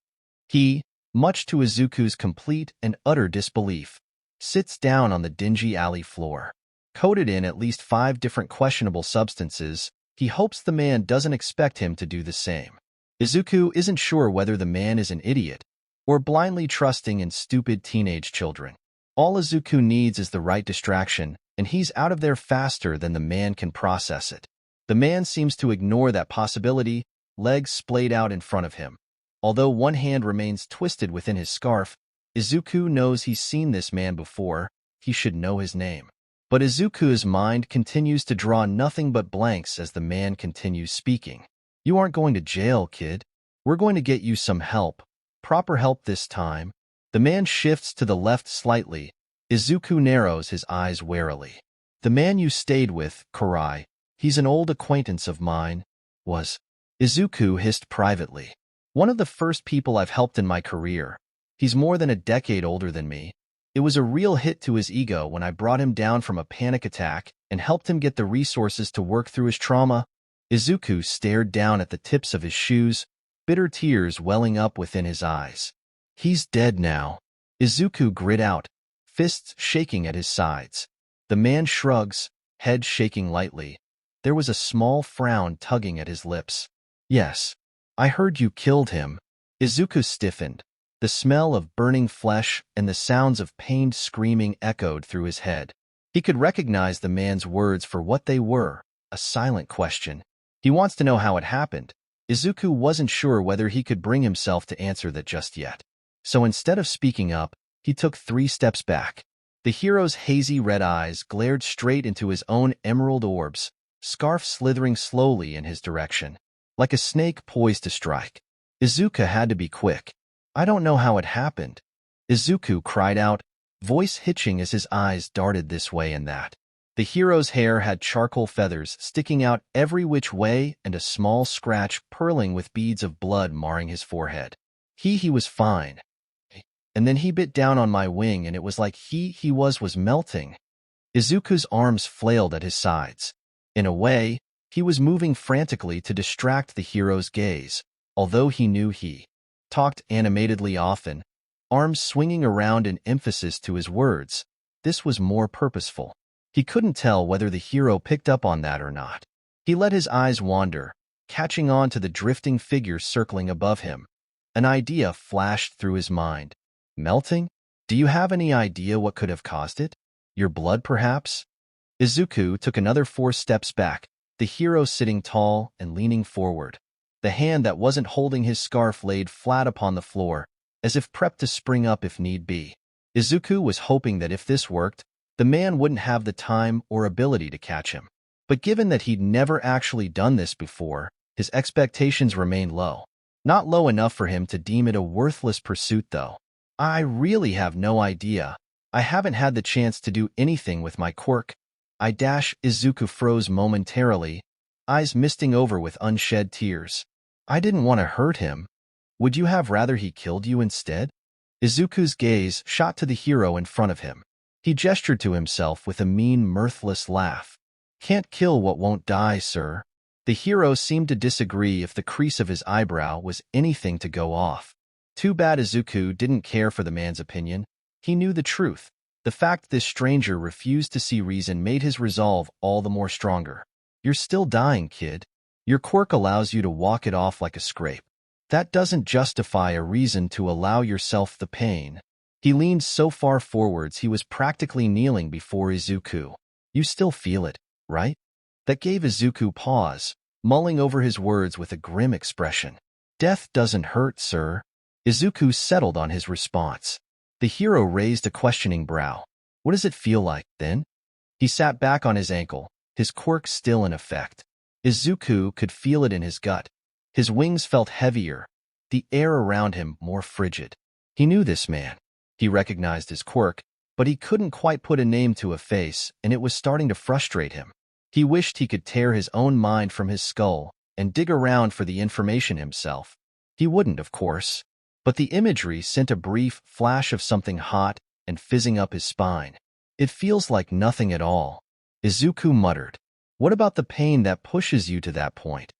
He, much to Izuku's complete and utter disbelief, sits down on the dingy alley floor. Coated in at least 5 different questionable substances, he hopes the man doesn't expect him to do the same. Izuku isn't sure whether the man is an idiot or blindly trusting in stupid teenage children. All Izuku needs is the right distraction, and he's out of there faster than the man can process it. The man seems to ignore that possibility, legs splayed out in front of him. Although one hand remains twisted within his scarf, Izuku knows he's seen this man before. He should know his name. But Izuku's mind continues to draw nothing but blanks as the man continues speaking. You aren't going to jail, kid. We're going to get you some help. Proper help this time. The man shifts to the left slightly. Izuku narrows his eyes warily. The man you stayed with, Korai, he's an old acquaintance of mine. Was. Izuku hissed privately. One of the first people I've helped in my career. He's more than a decade older than me. It was a real hit to his ego when I brought him down from a panic attack and helped him get the resources to work through his trauma. Izuku stared down at the tips of his shoes, bitter tears welling up within his eyes. He's dead now. Izuku grit out, fists shaking at his sides. The man shrugs, head shaking lightly. There was a small frown tugging at his lips. Yes, I heard you killed him. Izuku stiffened. The smell of burning flesh and the sounds of pained screaming echoed through his head. He could recognize the man's words for what they were, a silent question. He wants to know how it happened. Izuku wasn't sure whether he could bring himself to answer that just yet. So instead of speaking up, he took 3 steps back. The hero's hazy red eyes glared straight into his own emerald orbs, scarf slithering slowly in his direction, like a snake poised to strike. Izuku had to be quick. I don't know how it happened. Izuku cried out, voice hitching as his eyes darted this way and that. The hero's hair had charcoal feathers sticking out every which way and a small scratch purling with beads of blood marring his forehead. He was fine. And then he bit down on my wing and it was like he was melting. Izuku's arms flailed at his sides. In a way, he was moving frantically to distract the hero's gaze, although he knew he talked animatedly often, arms swinging around in emphasis to his words. This was more purposeful. He couldn't tell whether the hero picked up on that or not. He let his eyes wander, catching on to the drifting figure circling above him. An idea flashed through his mind. Melting? Do you have any idea what could have caused it? Your blood, perhaps? Izuku took another 4 steps back, the hero sitting tall and leaning forward. The hand that wasn't holding his scarf laid flat upon the floor, as if prepped to spring up if need be. Izuku was hoping that if this worked, the man wouldn't have the time or ability to catch him. But given that he'd never actually done this before, his expectations remained low. Not low enough for him to deem it a worthless pursuit, though. I really have no idea. I haven't had the chance to do anything with my quirk. Izuku froze momentarily, eyes misting over with unshed tears. I didn't want to hurt him. Would you have rather he killed you instead? Izuku's gaze shot to the hero in front of him. He gestured to himself with a mean, mirthless laugh. Can't kill what won't die, sir. The hero seemed to disagree if the crease of his eyebrow was anything to go off. Too bad Izuku didn't care for the man's opinion. He knew the truth. The fact this stranger refused to see reason made his resolve all the more stronger. You're still dying, kid. Your quirk allows you to walk it off like a scrape. That doesn't justify a reason to allow yourself the pain. He leaned so far forwards he was practically kneeling before Izuku. You still feel it, right? That gave Izuku pause, mulling over his words with a grim expression. Death doesn't hurt, sir. Izuku settled on his response. The hero raised a questioning brow. What does it feel like, then? He sat back on his ankle, his quirk still in effect. Izuku could feel it in his gut. His wings felt heavier, the air around him more frigid. He knew this man. He recognized his quirk, but he couldn't quite put a name to a face, and it was starting to frustrate him. He wished he could tear his own mind from his skull and dig around for the information himself. He wouldn't, of course, but the imagery sent a brief flash of something hot and fizzing up his spine. It feels like nothing at all, Izuku muttered. What about the pain that pushes you to that point?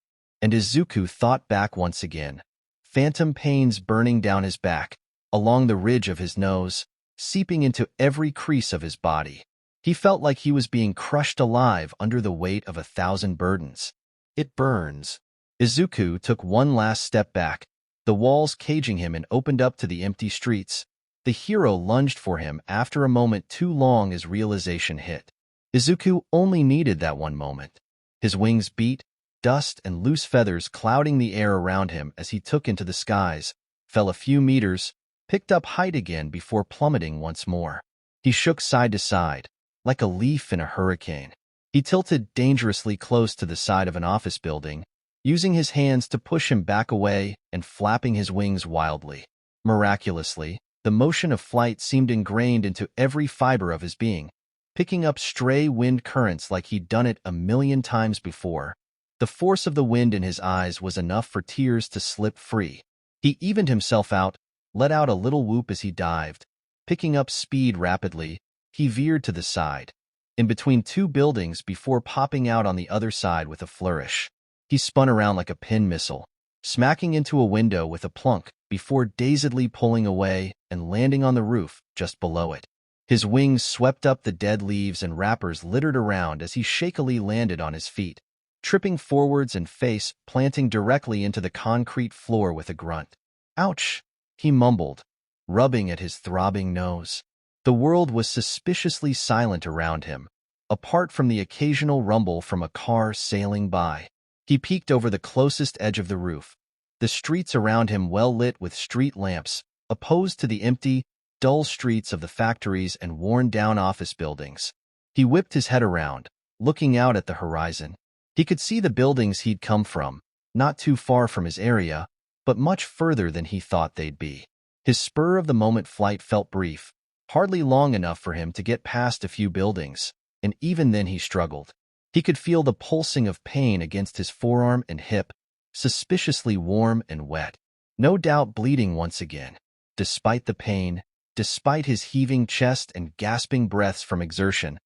And Izuku thought back once again. Phantom pains burning down his back, along the ridge of his nose, seeping into every crease of his body. He felt like he was being crushed alive under the weight of 1,000 burdens. It burns. Izuku took one last step back, the walls caging him, and opened up to the empty streets. The hero lunged for him after a moment too long as realization hit. Izuku only needed that one moment. His wings beat, dust and loose feathers clouding the air around him as he took into the skies, fell a few meters, picked up height again before plummeting once more. He shook side to side, like a leaf in a hurricane. He tilted dangerously close to the side of an office building, using his hands to push him back away and flapping his wings wildly. Miraculously, the motion of flight seemed ingrained into every fiber of his being, picking up stray wind currents like he'd done it 1,000,000 times before. The force of the wind in his eyes was enough for tears to slip free. He evened himself out, let out a little whoop as he dived. Picking up speed rapidly, he veered to the side, in between two buildings before popping out on the other side with a flourish. He spun around like a pin missile, smacking into a window with a plunk before dazedly pulling away and landing on the roof just below it. His wings swept up the dead leaves and wrappers littered around as he shakily landed on his feet, tripping forwards and face planting directly into the concrete floor with a grunt. "Ouch," he mumbled, rubbing at his throbbing nose. The world was suspiciously silent around him, apart from the occasional rumble from a car sailing by. He peeked over the closest edge of the roof, the streets around him well lit with street lamps, opposed to the empty, dull streets of the factories and worn-down office buildings. He whipped his head around, looking out at the horizon. He could see the buildings he'd come from, not too far from his area, but much further than he thought they'd be. His spur-of-the-moment flight felt brief, hardly long enough for him to get past a few buildings, and even then he struggled. He could feel the pulsing of pain against his forearm and hip, suspiciously warm and wet. No doubt bleeding once again. Despite the pain, despite his heaving chest and gasping breaths from exertion,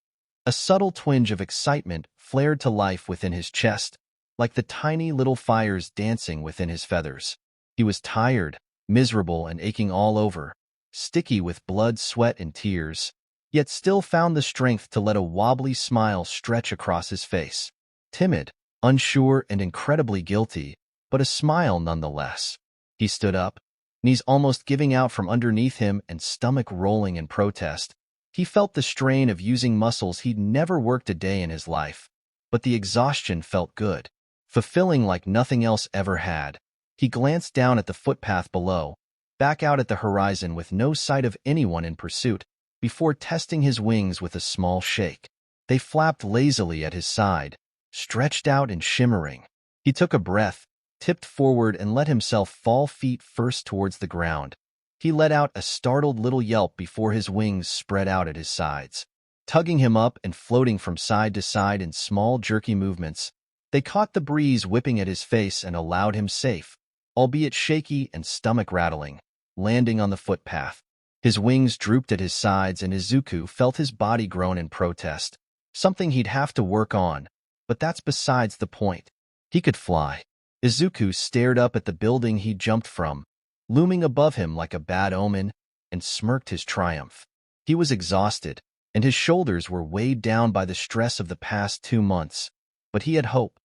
a subtle twinge of excitement flared to life within his chest, like the tiny little fires dancing within his feathers. He was tired, miserable, and aching all over, sticky with blood, sweat, and tears, yet still found the strength to let a wobbly smile stretch across his face. Timid, unsure, and incredibly guilty, but a smile nonetheless. He stood up, knees almost giving out from underneath him and stomach rolling in protest. He felt the strain of using muscles he'd never worked a day in his life, but the exhaustion felt good, fulfilling like nothing else ever had. He glanced down at the footpath below, back out at the horizon with no sight of anyone in pursuit, before testing his wings with a small shake. They flapped lazily at his side, stretched out and shimmering. He took a breath, tipped forward, and let himself fall feet first towards the ground. He let out a startled little yelp before his wings spread out at his sides, tugging him up and floating from side to side in small jerky movements. They caught the breeze whipping at his face and allowed him safe, albeit shaky and stomach-rattling, landing on the footpath. His wings drooped at his sides and Izuku felt his body groan in protest, something he'd have to work on, but that's besides the point. He could fly. Izuku stared up at the building he jumped from, looming above him like a bad omen, and smirked his triumph. He was exhausted, and his shoulders were weighed down by the stress of the past 2 months, but he had hope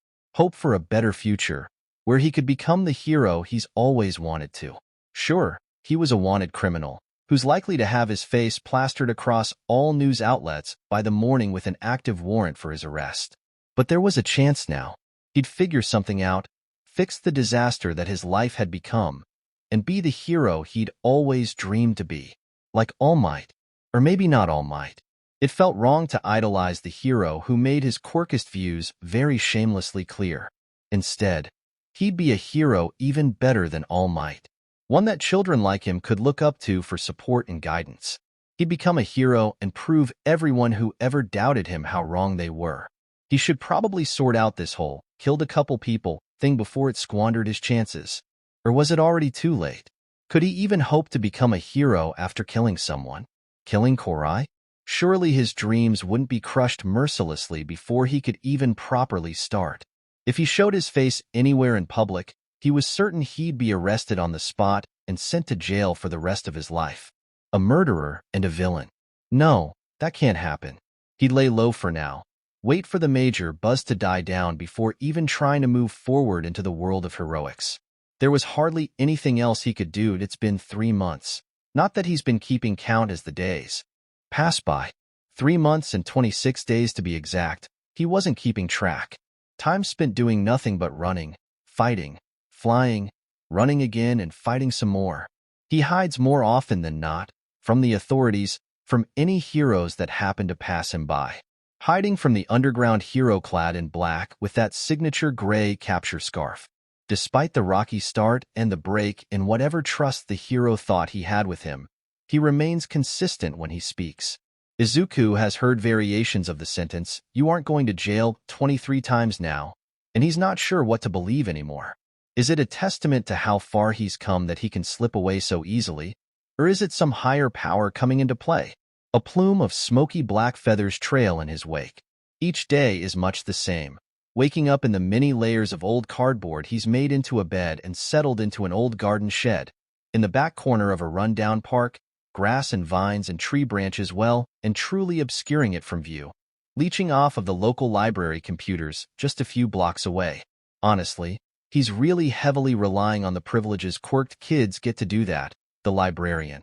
for a better future, where he could become the hero he's always wanted to. Sure, he was a wanted criminal, who's likely to have his face plastered across all news outlets by the morning with an active warrant for his arrest. But there was a chance now. He'd figure something out, fix the disaster that his life had become, and be the hero he'd always dreamed to be. Like All Might. Or maybe not All Might. It felt wrong to idolize the hero who made his quirkest views very shamelessly clear. Instead, he'd be a hero even better than All Might. One that children like him could look up to for support and guidance. He'd become a hero and prove everyone who ever doubted him how wrong they were. He should probably sort out this whole killed a couple people thing before it squandered his chances. Or was it already too late? Could he even hope to become a hero after killing someone? Killing Korai? Surely his dreams wouldn't be crushed mercilessly before he could even properly start. If he showed his face anywhere in public, he was certain he'd be arrested on the spot and sent to jail for the rest of his life. A murderer and a villain. No, that can't happen. He'd lay low for now. Wait for the major buzz to die down before even trying to move forward into the world of heroics. There was hardly anything else he could do. It's been 3 months. Not that he's been keeping count as the days passed by. 3 months and 26 days to be exact. He wasn't keeping track. Time spent doing nothing but running, fighting, flying, running again and fighting some more. He hides more often than not, from the authorities, from any heroes that happen to pass him by. Hiding from the underground hero clad in black with that signature gray capture scarf. Despite the rocky start and the break in whatever trust the hero thought he had with him, he remains consistent when he speaks. Izuku has heard variations of the sentence, "You aren't going to jail," 23 times now, and he's not sure what to believe anymore. Is it a testament to how far he's come that he can slip away so easily, or is it some higher power coming into play? A plume of smoky black feathers trail in his wake. Each day is much the same. Waking up in the many layers of old cardboard he's made into a bed and settled into an old garden shed. In the back corner of a run-down park, grass and vines and tree branches well and truly obscuring it from view. Leeching off of the local library computers just a few blocks away. Honestly, he's really heavily relying on the privileges quirked kids get to do that. The librarian,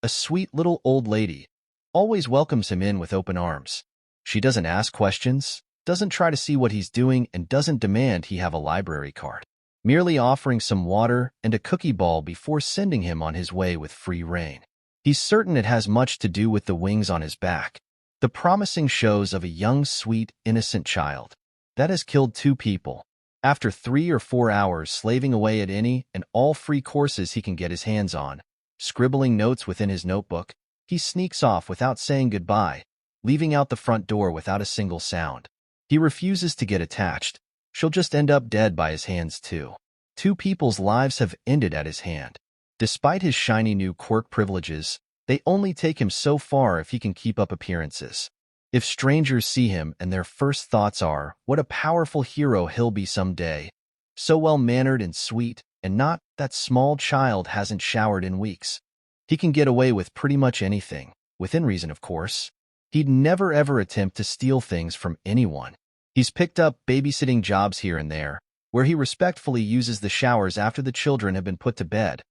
a sweet little old lady, always welcomes him in with open arms. She doesn't ask questions, doesn't try to see what he's doing, and doesn't demand he have a library card, merely offering some water and a cookie ball before sending him on his way with free rein. He's certain it has much to do with the wings on his back, the promising shows of a young, sweet, innocent child that has killed 2 people. After 3 or 4 hours slaving away at any and all free courses he can get his hands on, scribbling notes within his notebook, he sneaks off without saying goodbye, leaving out the front door without a single sound. He refuses to get attached. She'll just end up dead by his hands too. 2 people's lives have ended at his hand. Despite his shiny new quirk privileges, they only take him so far if he can keep up appearances. If strangers see him and their first thoughts are, what a powerful hero he'll be someday. So well-mannered and sweet, and not that small child hasn't showered in weeks. He can get away with pretty much anything, within reason of course. He'd never ever attempt to steal things from anyone. He's picked up babysitting jobs here and there, where he respectfully uses the showers after the children have been put to bed,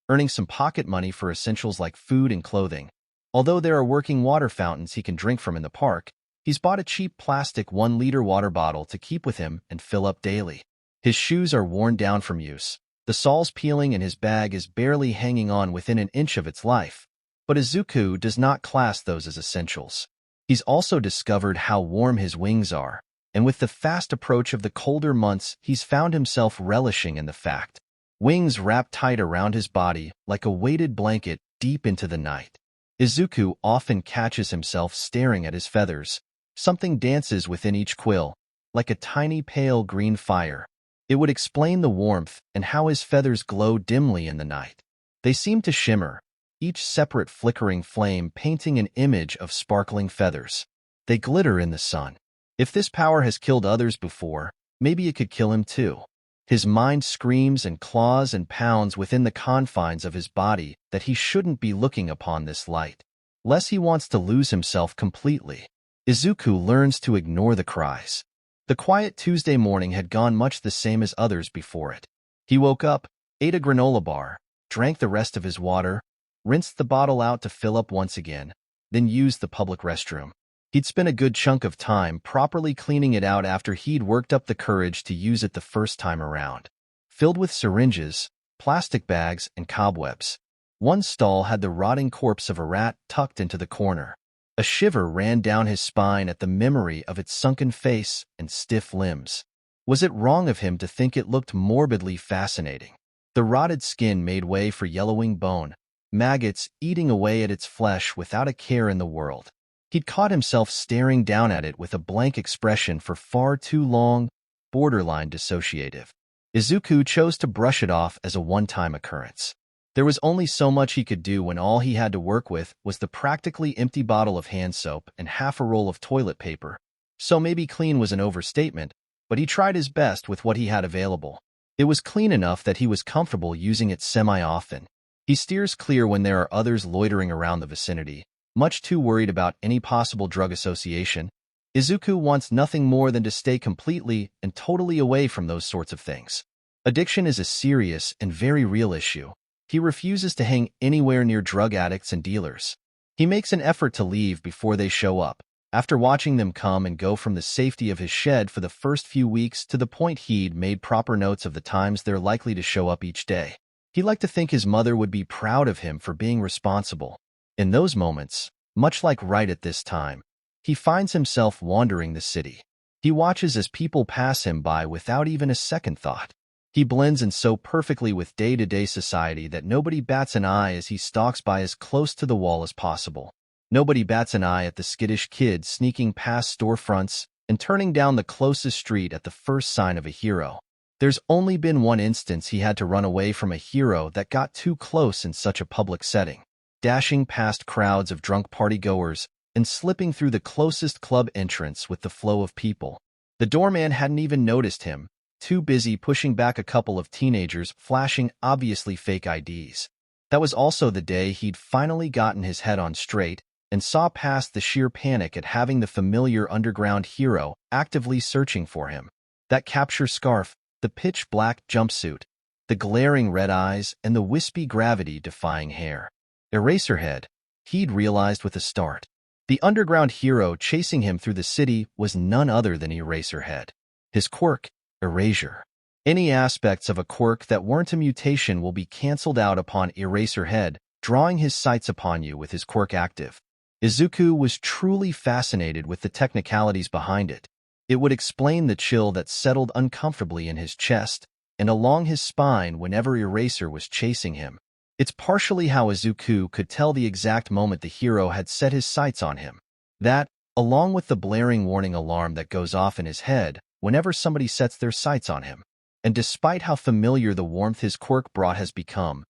earning some pocket money for essentials like food and clothing. Although there are working water fountains he can drink from in the park, he's bought a cheap plastic 1-liter water bottle to keep with him and fill up daily. His shoes are worn down from use. The soles peeling and his bag is barely hanging on within an inch of its life. But Izuku does not class those as essentials. He's also discovered how warm his wings are, and with the fast approach of the colder months, he's found himself relishing in the fact. Wings wrapped tight around his body like a weighted blanket deep into the night. Izuku often catches himself staring at his feathers. Something dances within each quill, like a tiny pale green fire. It would explain the warmth and how his feathers glow dimly in the night. They seem to shimmer, each separate flickering flame painting an image of sparkling feathers. They glitter in the sun. If this power has killed others before, maybe it could kill him too. His mind screams and claws and pounds within the confines of his body that he shouldn't be looking upon this light, lest he wants to lose himself completely. Izuku learns to ignore the cries. The quiet Tuesday morning had gone much the same as others before it. He woke up, ate a granola bar, drank the rest of his water, rinsed the bottle out to fill up once again, then used the public restroom. He'd spent a good chunk of time properly cleaning it out after he'd worked up the courage to use it the first time around. Filled with syringes, plastic bags, and cobwebs. One stall had the rotting corpse of a rat tucked into the corner. A shiver ran down his spine at the memory of its sunken face and stiff limbs. Was it wrong of him to think it looked morbidly fascinating? The rotted skin made way for yellowing bone, maggots eating away at its flesh without a care in the world. He'd caught himself staring down at it with a blank expression for far too long, borderline dissociative. Izuku chose to brush it off as a one-time occurrence. There was only so much he could do when all he had to work with was the practically empty bottle of hand soap and half a roll of toilet paper. So maybe clean was an overstatement, but he tried his best with what he had available. It was clean enough that he was comfortable using it semi-often. He steers clear when there are others loitering around the vicinity, much too worried about any possible drug association. Izuku wants nothing more than to stay completely and totally away from those sorts of things. Addiction is a serious and very real issue. He refuses to hang anywhere near drug addicts and dealers. He makes an effort to leave before they show up, after watching them come and go from the safety of his shed for the first few weeks to the point he'd made proper notes of the times they're likely to show up each day. He'd like to think his mother would be proud of him for being responsible. In those moments, much like right at this time, he finds himself wandering the city. He watches as people pass him by without even a second thought. He blends in so perfectly with day-to-day society that nobody bats an eye as he stalks by as close to the wall as possible. Nobody bats an eye at the skittish kid sneaking past storefronts and turning down the closest street at the first sign of a hero. There's only been one instance he had to run away from a hero that got too close in such a public setting, dashing past crowds of drunk partygoers and slipping through the closest club entrance with the flow of people. The doorman hadn't even noticed him, too busy pushing back a couple of teenagers flashing obviously fake IDs. That was also the day he'd finally gotten his head on straight and saw past the sheer panic at having the familiar underground hero actively searching for him. That capture scarf, the pitch-black jumpsuit, the glaring red eyes, and the wispy gravity-defying hair. Eraserhead, he'd realized with a start. The underground hero chasing him through the city was none other than Eraserhead. His quirk, Erasure. Any aspects of a quirk that weren't a mutation will be cancelled out upon Eraserhead, drawing his sights upon you with his quirk active. Izuku was truly fascinated with the technicalities behind it. It would explain the chill that settled uncomfortably in his chest and along his spine whenever Eraser was chasing him. It's partially how Izuku could tell the exact moment the hero had set his sights on him. That, along with the blaring warning alarm that goes off in his head whenever somebody sets their sights on him. And despite how familiar the warmth his quirk brought has become,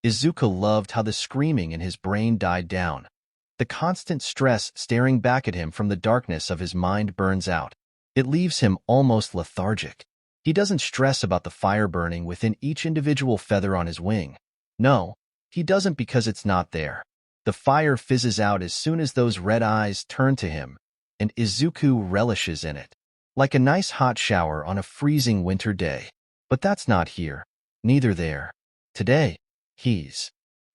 Izuku loved how the screaming in his brain died down. The constant stress staring back at him from the darkness of his mind burns out. It leaves him almost lethargic. He doesn't stress about the fire burning within each individual feather on his wing. No, he doesn't because it's not there. The fire fizzes out as soon as those red eyes turn to him, and Izuku relishes in it. Like a nice hot shower on a freezing winter day. But that's not here. Neither there. Today, he's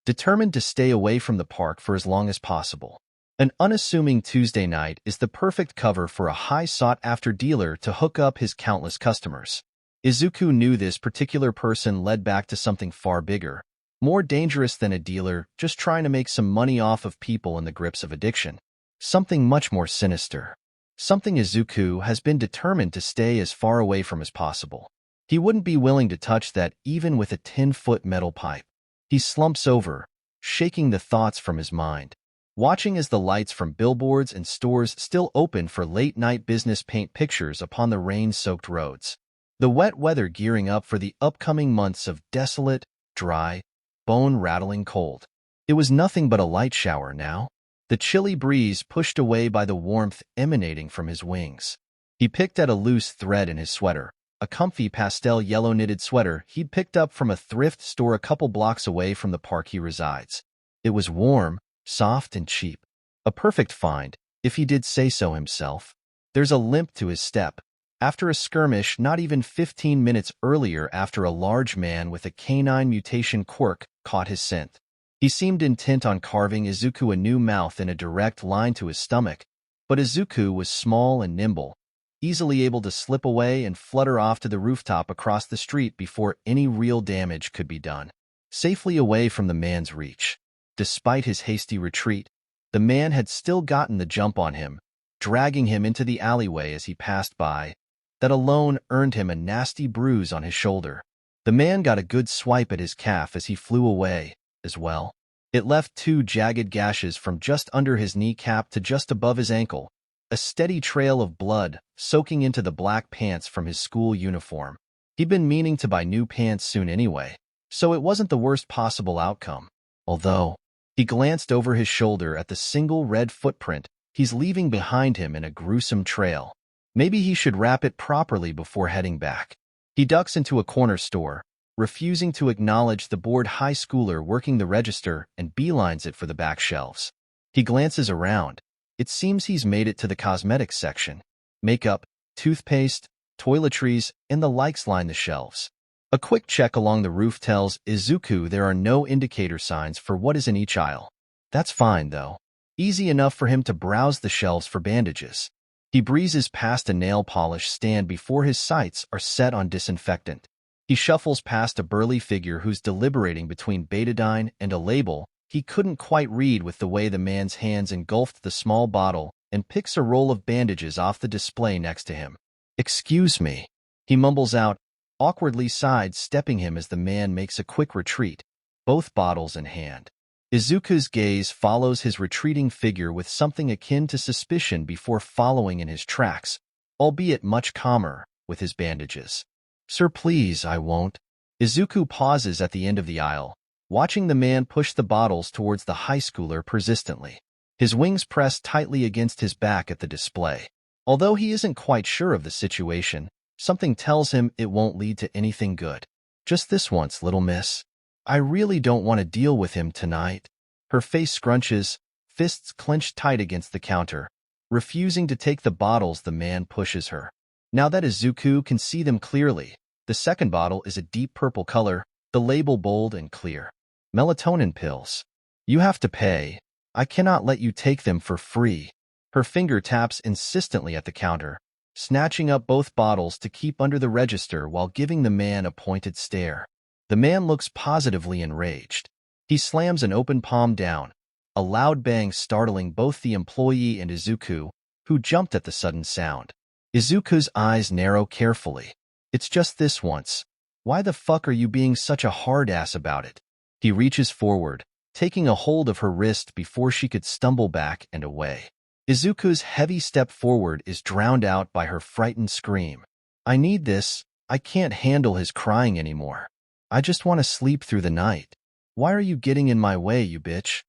determined to stay away from the park for as long as possible. An unassuming Tuesday night is the perfect cover for a high-sought-after dealer to hook up his countless customers. Izuku knew this particular person led back to something far bigger, more dangerous than a dealer just trying to make some money off of people in the grips of addiction. Something much more sinister. Something Izuku has been determined to stay as far away from as possible. He wouldn't be willing to touch that even with a 10-foot metal pipe. He slumps over, shaking the thoughts from his mind, watching as the lights from billboards and stores still open for late-night business paint pictures upon the rain-soaked roads. The wet weather gearing up for the upcoming months of desolate, dry, bone-rattling cold. It was nothing but a light shower now. The chilly breeze pushed away by the warmth emanating from his wings. He picked at a loose thread in his sweater, a comfy pastel yellow knitted sweater he'd picked up from a thrift store a couple blocks away from the park he resides. It was warm, soft, and cheap. A perfect find, if he did say so himself. There's a limp to his step. After a skirmish not even 15 minutes earlier after a large man with a canine mutation quirk caught his scent. He seemed intent on carving Izuku a new mouth in a direct line to his stomach, but Izuku was small and nimble, easily able to slip away and flutter off to the rooftop across the street before any real damage could be done. Safely away from the man's reach. Despite his hasty retreat, the man had still gotten the jump on him, dragging him into the alleyway as he passed by. That alone earned him a nasty bruise on his shoulder. The man got a good swipe at his calf as he flew away, as well. It left 2 jagged gashes from just under his kneecap to just above his ankle, a steady trail of blood soaking into the black pants from his school uniform. He'd been meaning to buy new pants soon anyway, so it wasn't the worst possible outcome. Although, he glanced over his shoulder at the single red footprint he's leaving behind him in a gruesome trail. Maybe he should wrap it properly before heading back. He ducks into a corner store, refusing to acknowledge the bored high schooler working the register, and beelines it for the back shelves. He glances around. It seems he's made it to the cosmetics section. Makeup, toothpaste, toiletries, and the likes line the shelves. A quick check along the roof tells Izuku there are no indicator signs for what is in each aisle. That's fine, though. Easy enough for him to browse the shelves for bandages. He breezes past a nail polish stand before his sights are set on disinfectant. He shuffles past a burly figure who's deliberating between betadine and a label he couldn't quite read with the way the man's hands engulfed the small bottle, and picks a roll of bandages off the display next to him. "Excuse me," he mumbles out, awkwardly sidestepping him as the man makes a quick retreat, both bottles in hand. Izuku's gaze follows his retreating figure with something akin to suspicion before following in his tracks, albeit much calmer, with his bandages. "Sir, please, I won't." Izuku pauses at the end of the aisle, watching the man push the bottles towards the high schooler persistently. His wings press tightly against his back at the display. Although he isn't quite sure of the situation, something tells him it won't lead to anything good. "Just this once, little miss. I really don't want to deal with him tonight." Her face scrunches, fists clenched tight against the counter, refusing to take the bottles the man pushes her. Now that Izuku can see them clearly, the second bottle is a deep purple color, the label bold and clear. "Melatonin pills. You have to pay. I cannot let you take them for free." Her finger taps insistently at the counter, snatching up both bottles to keep under the register while giving the man a pointed stare. The man looks positively enraged. He slams an open palm down, a loud bang startling both the employee and Izuku, who jumped at the sudden sound. Izuku's eyes narrow carefully. "It's just this once. Why the fuck are you being such a hard ass about it?" He reaches forward, taking a hold of her wrist before she could stumble back and away. Izuku's heavy step forward is drowned out by her frightened scream. "I need this. I can't handle his crying anymore. I just want to sleep through the night. Why are you getting in my way, you bitch?"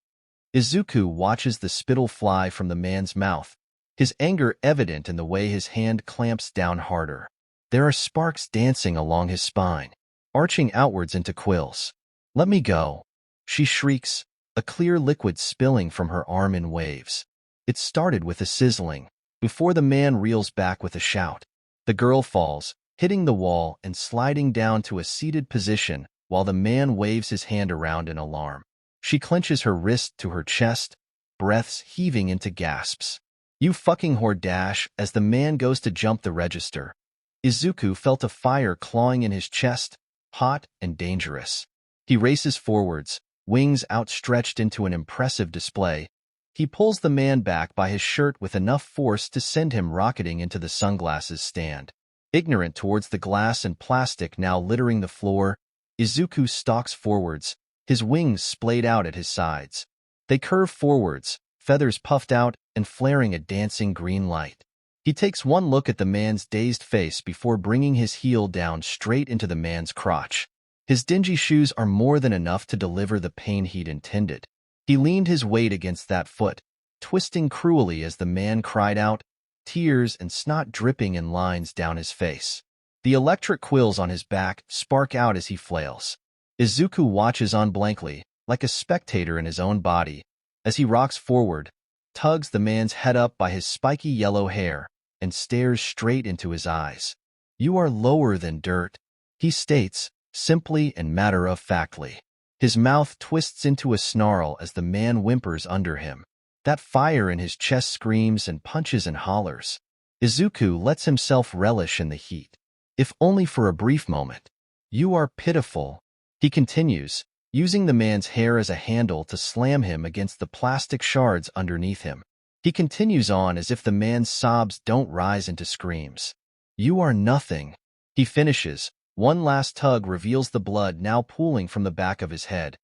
Izuku watches the spittle fly from the man's mouth, his anger evident in the way his hand clamps down harder. There are sparks dancing along his spine, arching outwards into quills. "Let me go," she shrieks, a clear liquid spilling from her arm in waves. It started with a sizzling, before the man reels back with a shout. The girl falls, hitting the wall and sliding down to a seated position while the man waves his hand around in alarm. She clenches her wrist to her chest, breaths heaving into gasps. "You fucking whore!" As the man goes to jump the register, Izuku felt a fire clawing in his chest, hot and dangerous. He races forwards, wings outstretched into an impressive display. He pulls the man back by his shirt with enough force to send him rocketing into the sunglasses stand. Ignorant towards the glass and plastic now littering the floor, Izuku stalks forwards, his wings splayed out at his sides. They curve forwards, feathers puffed out and flaring a dancing green light. He takes one look at the man's dazed face before bringing his heel down straight into the man's crotch. His dingy shoes are more than enough to deliver the pain he'd intended. He leaned his weight against that foot, twisting cruelly as the man cried out, tears and snot dripping in lines down his face. The electric quills on his back spark out as he flails. Izuku watches on blankly, like a spectator in his own body, as he rocks forward, tugs the man's head up by his spiky yellow hair, and stares straight into his eyes. "You are lower than dirt," he states, simply and matter-of-factly. His mouth twists into a snarl as the man whimpers under him. That fire in his chest screams and punches and hollers. Izuku lets himself relish in the heat, if only for a brief moment. "You are pitiful," he continues, using the man's hair as a handle to slam him against the plastic shards underneath him. He continues on as if the man's sobs don't rise into screams. "You are nothing," he finishes. One last tug reveals the blood now pooling from the back of his head.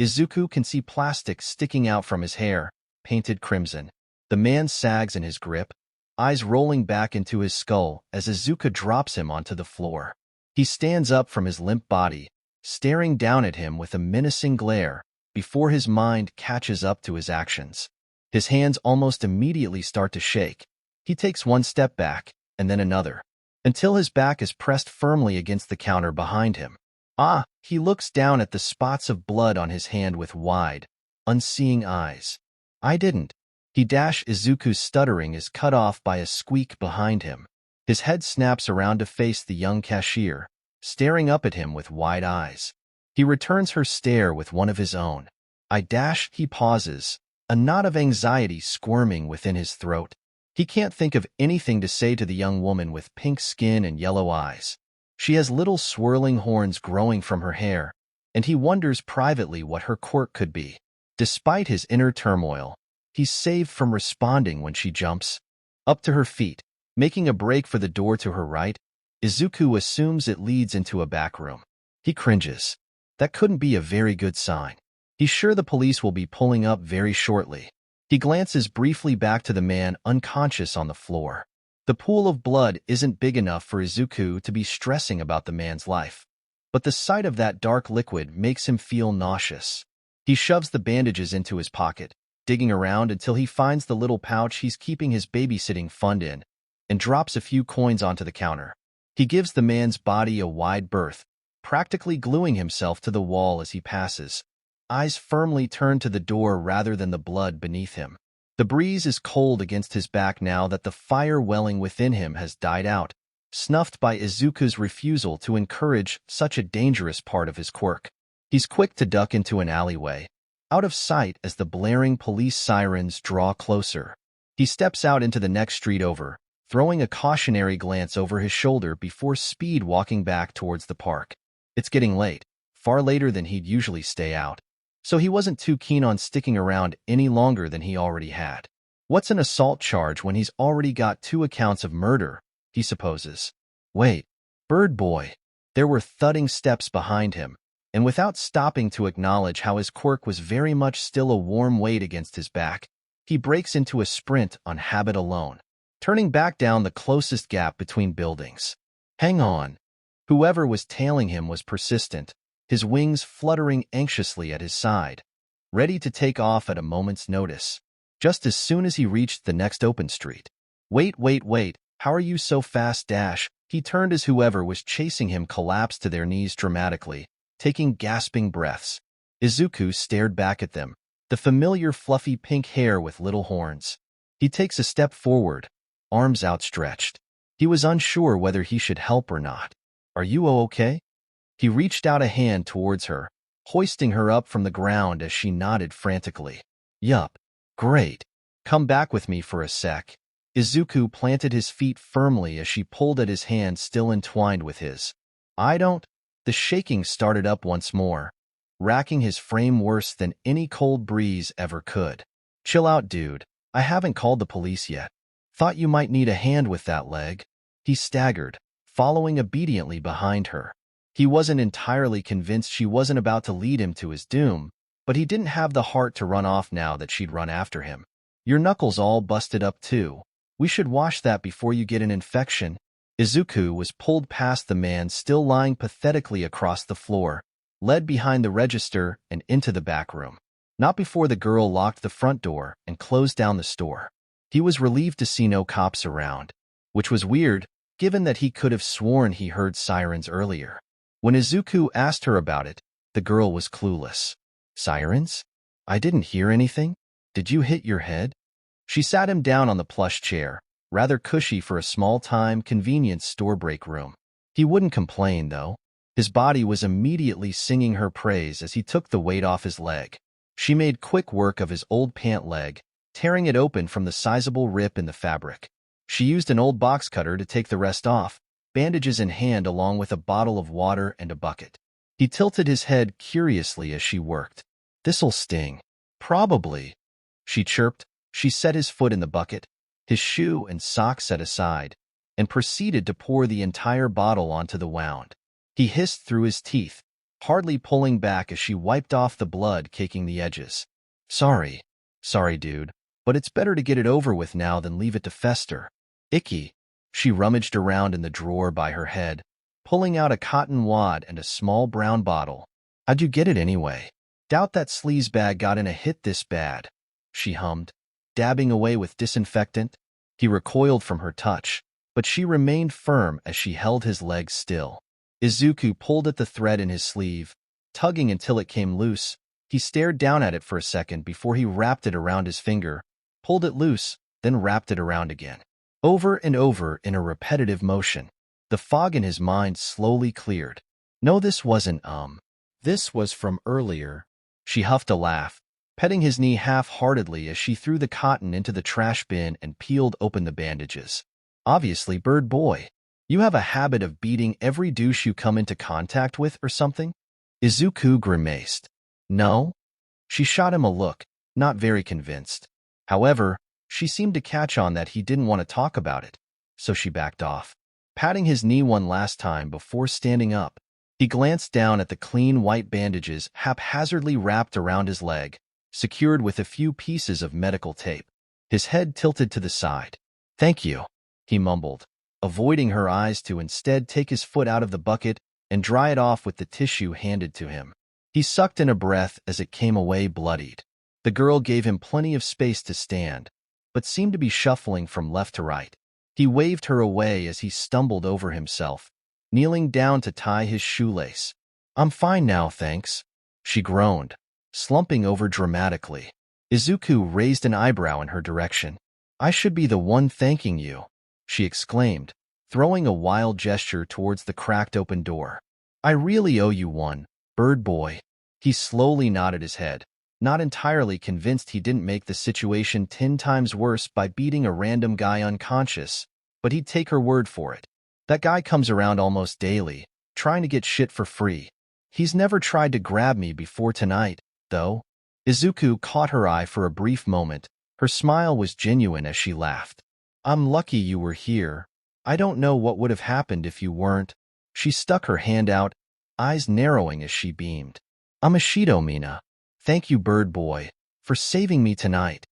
Izuku can see plastic sticking out from his hair, painted crimson. The man sags in his grip, eyes rolling back into his skull as Izuku drops him onto the floor. He stands up from his limp body, staring down at him with a menacing glare before his mind catches up to his actions. His hands almost immediately start to shake. He takes one step back, and then another, until his back is pressed firmly against the counter behind him. He looks down at the spots of blood on his hand with wide, unseeing eyes. I didn't. Izuku's stuttering is cut off by a squeak behind him. His head snaps around to face the young cashier, staring up at him with wide eyes. He returns her stare with one of his own. He pauses, a knot of anxiety squirming within his throat. He can't think of anything to say to the young woman with pink skin and yellow eyes. She has little swirling horns growing from her hair, and he wonders privately what her quirk could be. Despite his inner turmoil, he's saved from responding when she jumps up to her feet, making a break for the door to her right. Izuku assumes it leads into a back room. He cringes. That couldn't be a very good sign. He's sure the police will be pulling up very shortly. He glances briefly back to the man unconscious on the floor. The pool of blood isn't big enough for Izuku to be stressing about the man's life, but the sight of that dark liquid makes him feel nauseous. He shoves the bandages into his pocket, digging around until he finds the little pouch he's keeping his babysitting fund in, and drops a few coins onto the counter. He gives the man's body a wide berth, practically gluing himself to the wall as he passes, eyes firmly turned to the door rather than the blood beneath him. The breeze is cold against his back now that the fire welling within him has died out, snuffed by Izuku's refusal to encourage such a dangerous part of his quirk. He's quick to duck into an alleyway, out of sight as the blaring police sirens draw closer. He steps out into the next street over, throwing a cautionary glance over his shoulder before speed walking back towards the park. It's getting late, far later than he'd usually stay out, so he wasn't too keen on sticking around any longer than he already had. What's an assault charge when he's already got 2 accounts of murder, he supposes. Wait, bird boy. There were thudding steps behind him, and without stopping to acknowledge how his quirk was very much still a warm weight against his back, he breaks into a sprint on habit alone, turning back down the closest gap between buildings. Hang on. Whoever was tailing him was persistent, his wings fluttering anxiously at his side, ready to take off at a moment's notice, just as soon as he reached the next open street. Wait, how are you so fast? He turned as whoever was chasing him collapsed to their knees dramatically, taking gasping breaths. Izuku stared back at them, the familiar fluffy pink hair with little horns. He takes a step forward, arms outstretched. He was unsure whether he should help or not. Are you okay? He reached out a hand towards her, hoisting her up from the ground as she nodded frantically. Yup. Great. Come back with me for a sec. Izuku planted his feet firmly as she pulled at his hand still entwined with his. I don't. The shaking started up once more, racking his frame worse than any cold breeze ever could. Chill out, dude. I haven't called the police yet. Thought you might need a hand with that leg. He staggered, following obediently behind her. He wasn't entirely convinced she wasn't about to lead him to his doom, but he didn't have the heart to run off now that she'd run after him. Your knuckles all busted up too. We should wash that before you get an infection. Izuku was pulled past the man still lying pathetically across the floor, led behind the register and into the back room. Not before the girl locked the front door and closed down the store. He was relieved to see no cops around, which was weird, given that he could have sworn he heard sirens earlier. When Izuku asked her about it, the girl was clueless. Sirens? I didn't hear anything. Did you hit your head? She sat him down on the plush chair, rather cushy for a small-time convenience store break room. He wouldn't complain, though. His body was immediately singing her praise as he took the weight off his leg. She made quick work of his old pant leg, tearing it open from the sizable rip in the fabric. She used an old box cutter to take the rest off, bandages in hand along with a bottle of water and a bucket. He tilted his head curiously as she worked. This'll sting. Probably, she chirped. She set his foot in the bucket, his shoe and sock set aside, and proceeded to pour the entire bottle onto the wound. He hissed through his teeth, hardly pulling back as she wiped off the blood caking the edges. Sorry, dude, but it's better to get it over with now than leave it to fester. Icky. She rummaged around in the drawer by her head, pulling out a cotton wad and a small brown bottle. How'd you get it anyway? Doubt that sleazebag got in a hit this bad, she hummed, dabbing away with disinfectant. He recoiled from her touch, but she remained firm as she held his legs still. Izuku pulled at the thread in his sleeve, tugging until it came loose. He stared down at it for a second before he wrapped it around his finger, pulled it loose, then wrapped it around again. Over and over in a repetitive motion. The fog in his mind slowly cleared. No, this wasn't, This was from earlier. She huffed a laugh, petting his knee half-heartedly as she threw the cotton into the trash bin and peeled open the bandages. Obviously, bird boy. You have a habit of beating every douche you come into contact with or something? Izuku grimaced. No? She shot him a look, not very convinced. However, she seemed to catch on that he didn't want to talk about it, so she backed off. Patting his knee one last time before standing up, he glanced down at the clean white bandages haphazardly wrapped around his leg, secured with a few pieces of medical tape. His head tilted to the side. Thank you, he mumbled, avoiding her eyes to instead take his foot out of the bucket and dry it off with the tissue handed to him. He sucked in a breath as it came away bloodied. The girl gave him plenty of space to stand, but seemed to be shuffling from left to right. He waved her away as he stumbled over himself, kneeling down to tie his shoelace. I'm fine now, thanks, she groaned, slumping over dramatically. Izuku raised an eyebrow in her direction. I should be the one thanking you, she exclaimed, throwing a wild gesture towards the cracked open door. I really owe you one, bird boy. He slowly nodded his head, not entirely convinced he didn't make the situation 10 times worse by beating a random guy unconscious, but he'd take her word for it. That guy comes around almost daily, trying to get shit for free. He's never tried to grab me before tonight, though. Izuku caught her eye for a brief moment. Her smile was genuine as she laughed. I'm lucky you were here. I don't know what would have happened if you weren't. She stuck her hand out, eyes narrowing as she beamed. 𝗵𝗃𝗍 Mina. Thank you, bird boy, for saving me tonight.